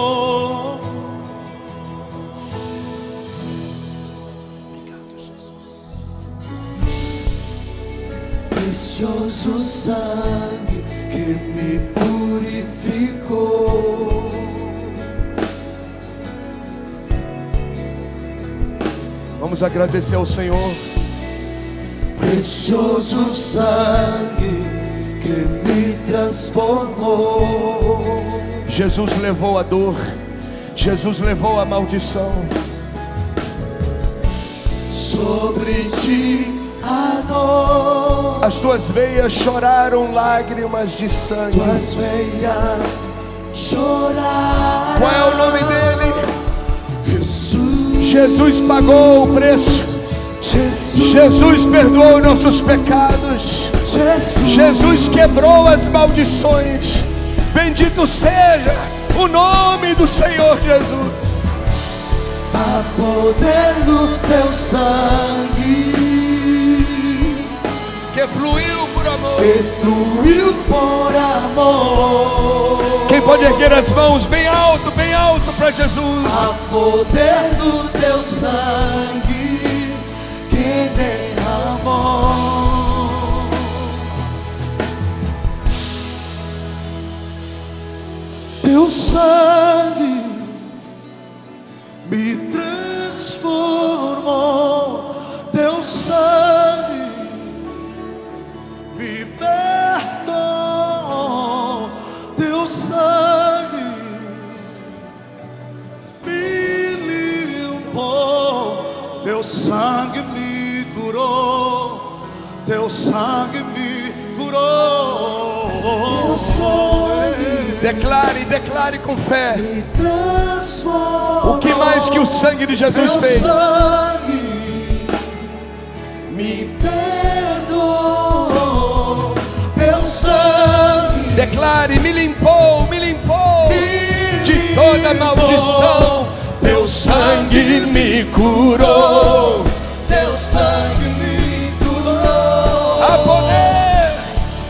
Precioso sangue que me purificou. Vamos agradecer ao Senhor. Precioso sangue que me transformou. Jesus levou a dor, Jesus levou a maldição. Sobre ti a dor, as tuas veias choraram lágrimas de sangue. tuas veias choraram. Qual é o nome dele? Jesus. Jesus pagou o preço. Jesus perdoou nossos pecados. Jesus quebrou as maldições. Bendito seja o nome do Senhor Jesus. Há poder no teu sangue Que fluiu por amor. que fluiu por amor. Quem pode erguer as mãos bem alto para Jesus? Há poder no teu sangue que derramou. Teu sangue me transformou. Teu sangue me perdoou. Teu sangue me limpou. Teu sangue me curou. Teu sangue me curou. Teu sangue Declare com fé. me transformou. O que mais que o sangue de Jesus Teu fez? sangue me perdoou. Teu sangue Declare, me limpou de toda maldição. Teu sangue me curou. Teu sangue me curou.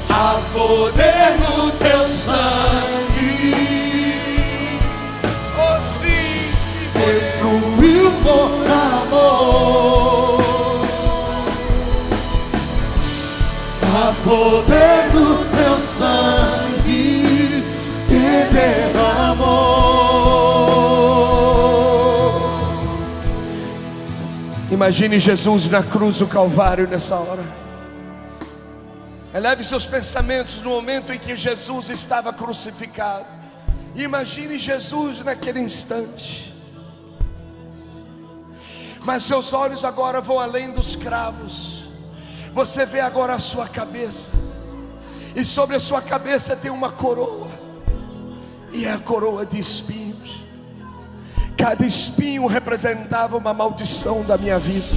Há poder no teu sangue oh sim, que fluiu por amor. Há poder no teu sangue que derramou. imagine Jesus na cruz do Calvário nessa hora. Eleve seus pensamentos no momento em que Jesus estava crucificado. Imagine Jesus naquele instante. Mas seus olhos agora vão além dos cravos. Você vê agora a sua cabeça. E sobre a sua cabeça tem uma coroa. E é a coroa de espinhos. Cada espinho representava uma maldição da minha vida.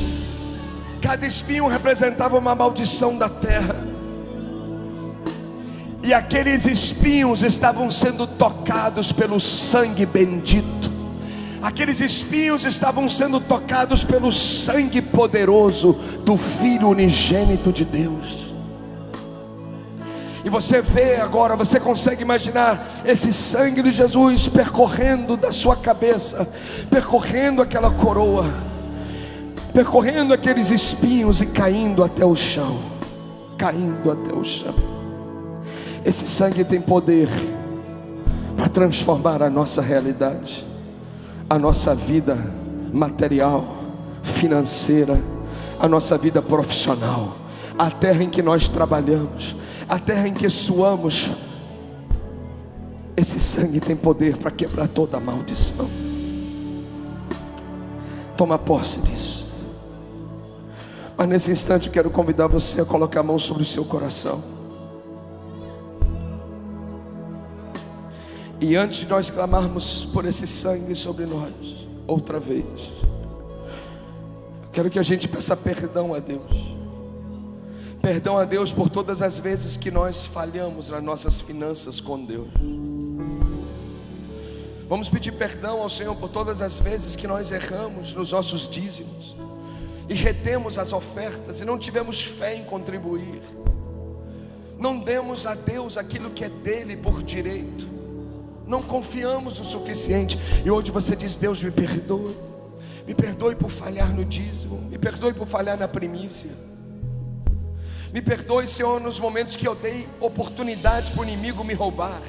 Cada espinho representava uma maldição da terra. E aqueles espinhos estavam sendo tocados pelo sangue bendito. Aqueles espinhos estavam sendo tocados pelo sangue poderoso do Filho unigênito de Deus. E você vê agora, você consegue imaginar esse sangue de Jesus percorrendo da sua cabeça, percorrendo aquela coroa, percorrendo aqueles espinhos e caindo até o chão. Caindo até o chão. Esse sangue tem poder para transformar a nossa realidade, a nossa vida material, financeira, a nossa vida profissional, a terra em que nós trabalhamos, a terra em que suamos. Esse sangue tem poder para quebrar toda a maldição. Toma posse disso. Mas nesse instante eu quero convidar você a colocar a mão sobre o seu coração. E antes de nós clamarmos por esse sangue sobre nós, outra vez, eu quero que a gente peça perdão a Deus. Perdão a Deus por todas as vezes que nós falhamos nas nossas finanças com Deus. Vamos pedir perdão ao Senhor por todas as vezes que nós erramos nos nossos dízimos e retemos as ofertas e não tivemos fé em contribuir. Não demos a Deus aquilo que é dele por direito. Não confiamos o suficiente. E hoje você diz: Deus, me perdoe. Me perdoe por falhar no dízimo. Me perdoe por falhar na primícia. Me perdoe, Senhor, nos momentos que eu dei oportunidade para o inimigo me roubar.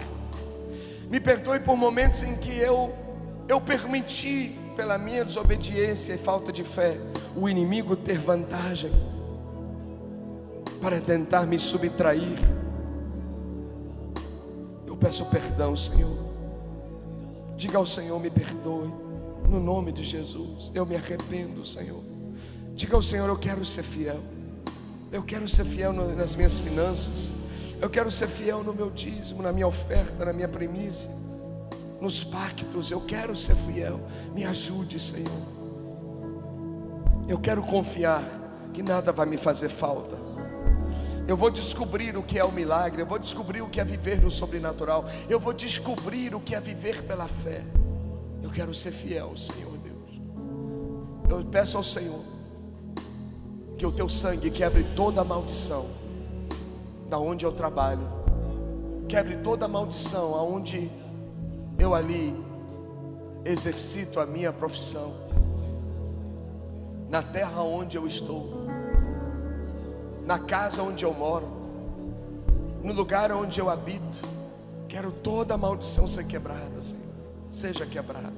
Me perdoe por momentos em que eu permiti pela minha desobediência e falta de fé, o inimigo ter vantagem para tentar me subtrair, eu peço perdão, Senhor. Diga ao Senhor: me perdoe, no nome de Jesus. Eu me arrependo, Senhor. Diga ao Senhor: eu quero ser fiel. Eu quero ser fiel nas minhas finanças. Eu quero ser fiel no meu dízimo, na minha oferta, na minha primícia, nos pactos. Eu quero ser fiel. Me ajude, Senhor. Eu quero confiar que nada vai me fazer falta. Eu vou descobrir o que é o milagre. Eu vou descobrir o que é viver no sobrenatural. Eu vou descobrir o que é viver pela fé. Eu quero ser fiel, Senhor Deus. Eu peço ao Senhor que o teu sangue quebre toda a maldição da onde eu trabalho, quebre toda a maldição aonde eu ali exercito a minha profissão, na terra onde eu estou, na casa onde eu moro, no lugar onde eu habito. Quero toda a maldição ser quebrada, Senhor. Seja quebrada.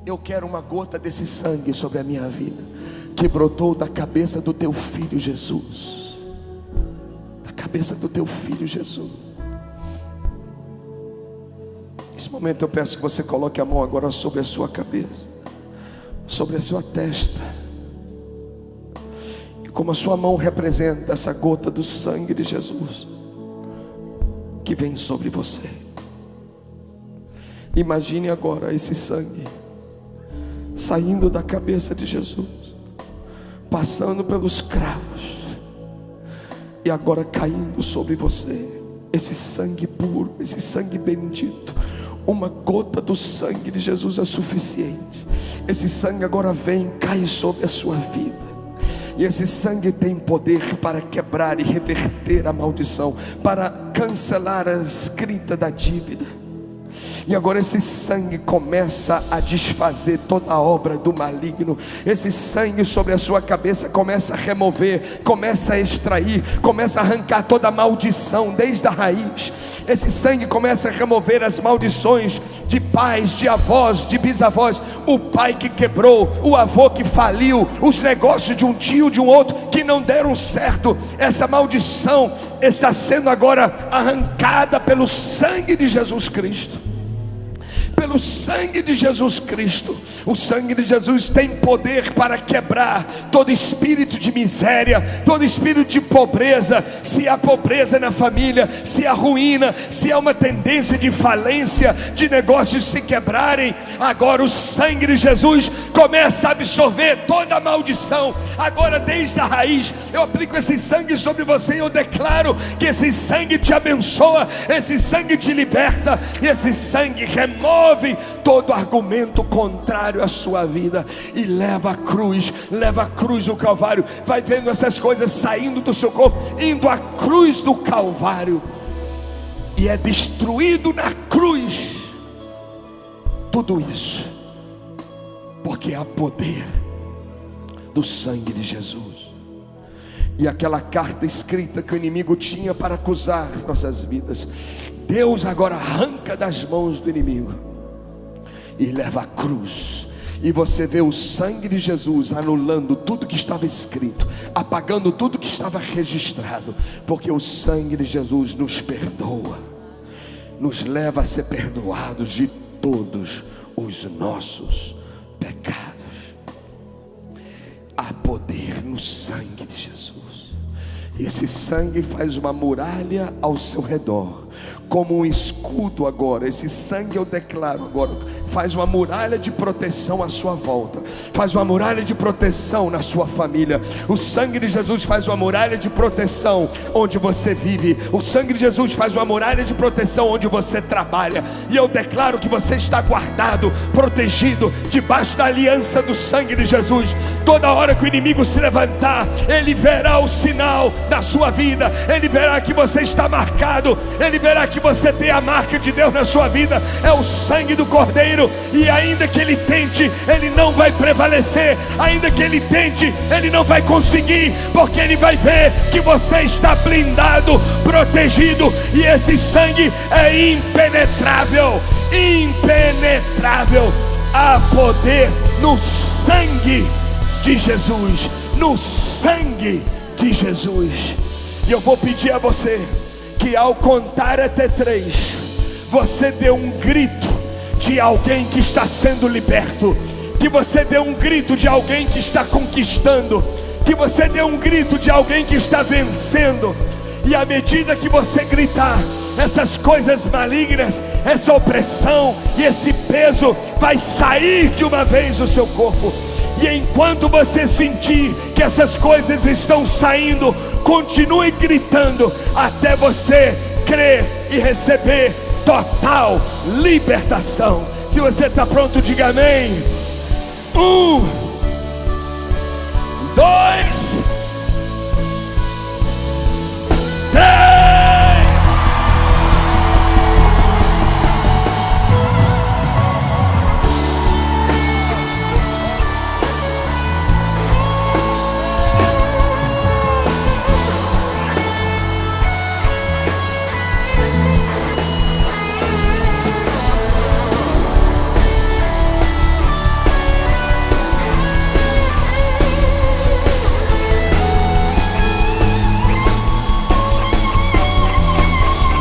Eu quero uma gota desse sangue sobre a minha vida, que brotou da cabeça do teu filho Jesus. Da cabeça do teu filho Jesus. Nesse momento eu peço que você coloque a mão agora sobre a sua cabeça, sobre a sua testa. E como a sua mão representa essa gota do sangue de Jesus que vem sobre você, imagine agora esse sangue saindo da cabeça de Jesus, passando pelos cravos e agora caindo sobre você. Esse sangue puro, esse sangue bendito. Uma gota do sangue de Jesus é suficiente. Esse sangue agora vem, cai sobre a sua vida. E esse sangue tem poder para quebrar e reverter a maldição, para cancelar a escrita da dívida. E agora esse sangue começa a desfazer toda a obra do maligno. Esse sangue sobre a sua cabeça começa a remover, começa a extrair, começa a arrancar toda a maldição desde a raiz. Esse sangue começa a remover as maldições de pais, de avós, de bisavós. O pai que quebrou, o avô que faliu, os negócios de um tio, de um outro que não deram certo. Essa maldição está sendo agora arrancada pelo sangue de Jesus Cristo. Pelo sangue de Jesus Cristo. O sangue de Jesus tem poder para quebrar todo espírito de miséria, todo espírito de pobreza. Se há pobreza na família, se há ruína, se há uma tendência de falência, de negócios se quebrarem, agora o sangue de Jesus começa a absorver toda a maldição. Agora desde a raiz eu aplico esse sangue sobre você e eu declaro que esse sangue te abençoa, esse sangue te liberta, e esse sangue remove todo argumento contrário à sua vida e leva a cruz o Calvário. Vai vendo essas coisas saindo do seu corpo, indo à cruz do Calvário, e é destruído na cruz tudo isso, porque há poder do sangue de Jesus. E aquela carta escrita que o inimigo tinha para acusar nossas vidas, Deus agora arranca das mãos do inimigo e leva a cruz. E você vê o sangue de Jesus anulando tudo que estava escrito, apagando tudo que estava registrado, porque o sangue de Jesus nos perdoa, nos leva a ser perdoados de todos os nossos pecados. Há poder no sangue de Jesus. E esse sangue faz uma muralha ao seu redor, como um escudo agora. Esse sangue, eu declaro agora, faz uma muralha de proteção à sua volta, faz uma muralha de proteção na sua família. O sangue de Jesus faz uma muralha de proteção onde você vive. O sangue de Jesus faz uma muralha de proteção onde você trabalha. E eu declaro que você está guardado, protegido, debaixo da aliança do sangue de Jesus. Toda hora que o inimigo se levantar, ele verá o sinal da sua vida, ele verá que você está marcado, ele verá que você tem a marca de Deus na sua vida. É o sangue do Cordeiro. E ainda que ele tente, ele não vai prevalecer. Ainda que ele tente, ele não vai conseguir, porque ele vai ver que você está blindado, protegido. E esse sangue é impenetrável, impenetrável. Há poder no sangue de Jesus, no sangue de Jesus. E eu vou pedir a você que ao contar até 3, você dê um grito de alguém que está sendo liberto, que você dê um grito de alguém que está conquistando, que você dê um grito de alguém que está vencendo. E à medida que você gritar, essas coisas malignas, essa opressão e esse peso vai sair de uma vez do seu corpo. E enquanto você sentir que essas coisas estão saindo, continue gritando até você crer e receber total libertação. Se você está pronto, diga amém. 1, 2, 3.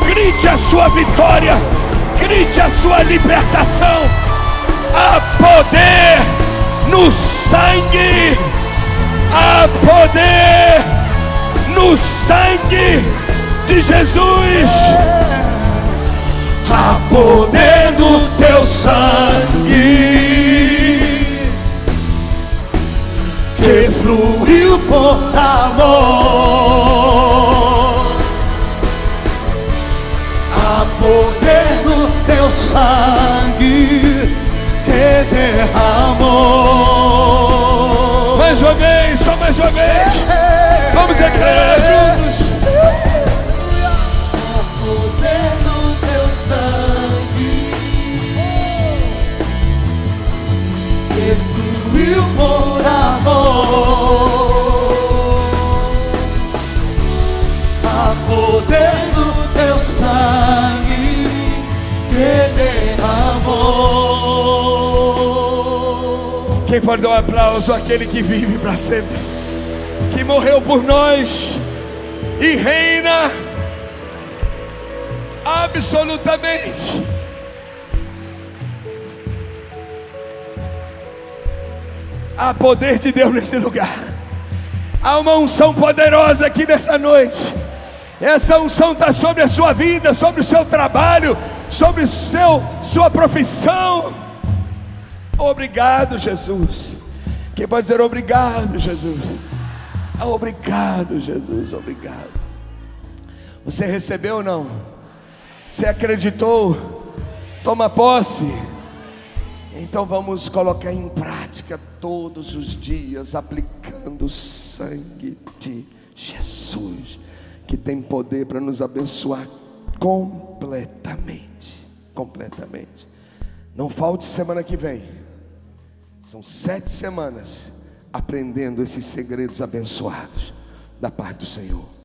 Grite a sua vitória, grite a sua libertação. Há poder no sangue, há poder no sangue de Jesus. Há poder no teu sangue, que fluiu por amor. Há poder no teu sangue, que derramou. Mais uma vez, só mais uma vez. Vamos declarar juntos. Há poder no teu sangue, que fluiu por amor. Há poder no teu sangue, que derramou. Quem pode dar um aplauso àquele que vive para sempre, que morreu por nós e reina absolutamente. Há poder de Deus nesse lugar. Há uma unção poderosa aqui nessa noite. Essa unção está sobre a sua vida, sobre o seu trabalho, sobre sua profissão. Obrigado, Jesus. Quem pode dizer obrigado, Jesus? Obrigado, Jesus, obrigado. Você recebeu ou não? Você acreditou? Toma posse. Então vamos colocar em prática todos os dias, aplicando o sangue de Jesus, que tem poder para nos abençoar completamente. Completamente. Não falte semana que vem. São 7 semanas aprendendo esses segredos abençoados da parte do Senhor.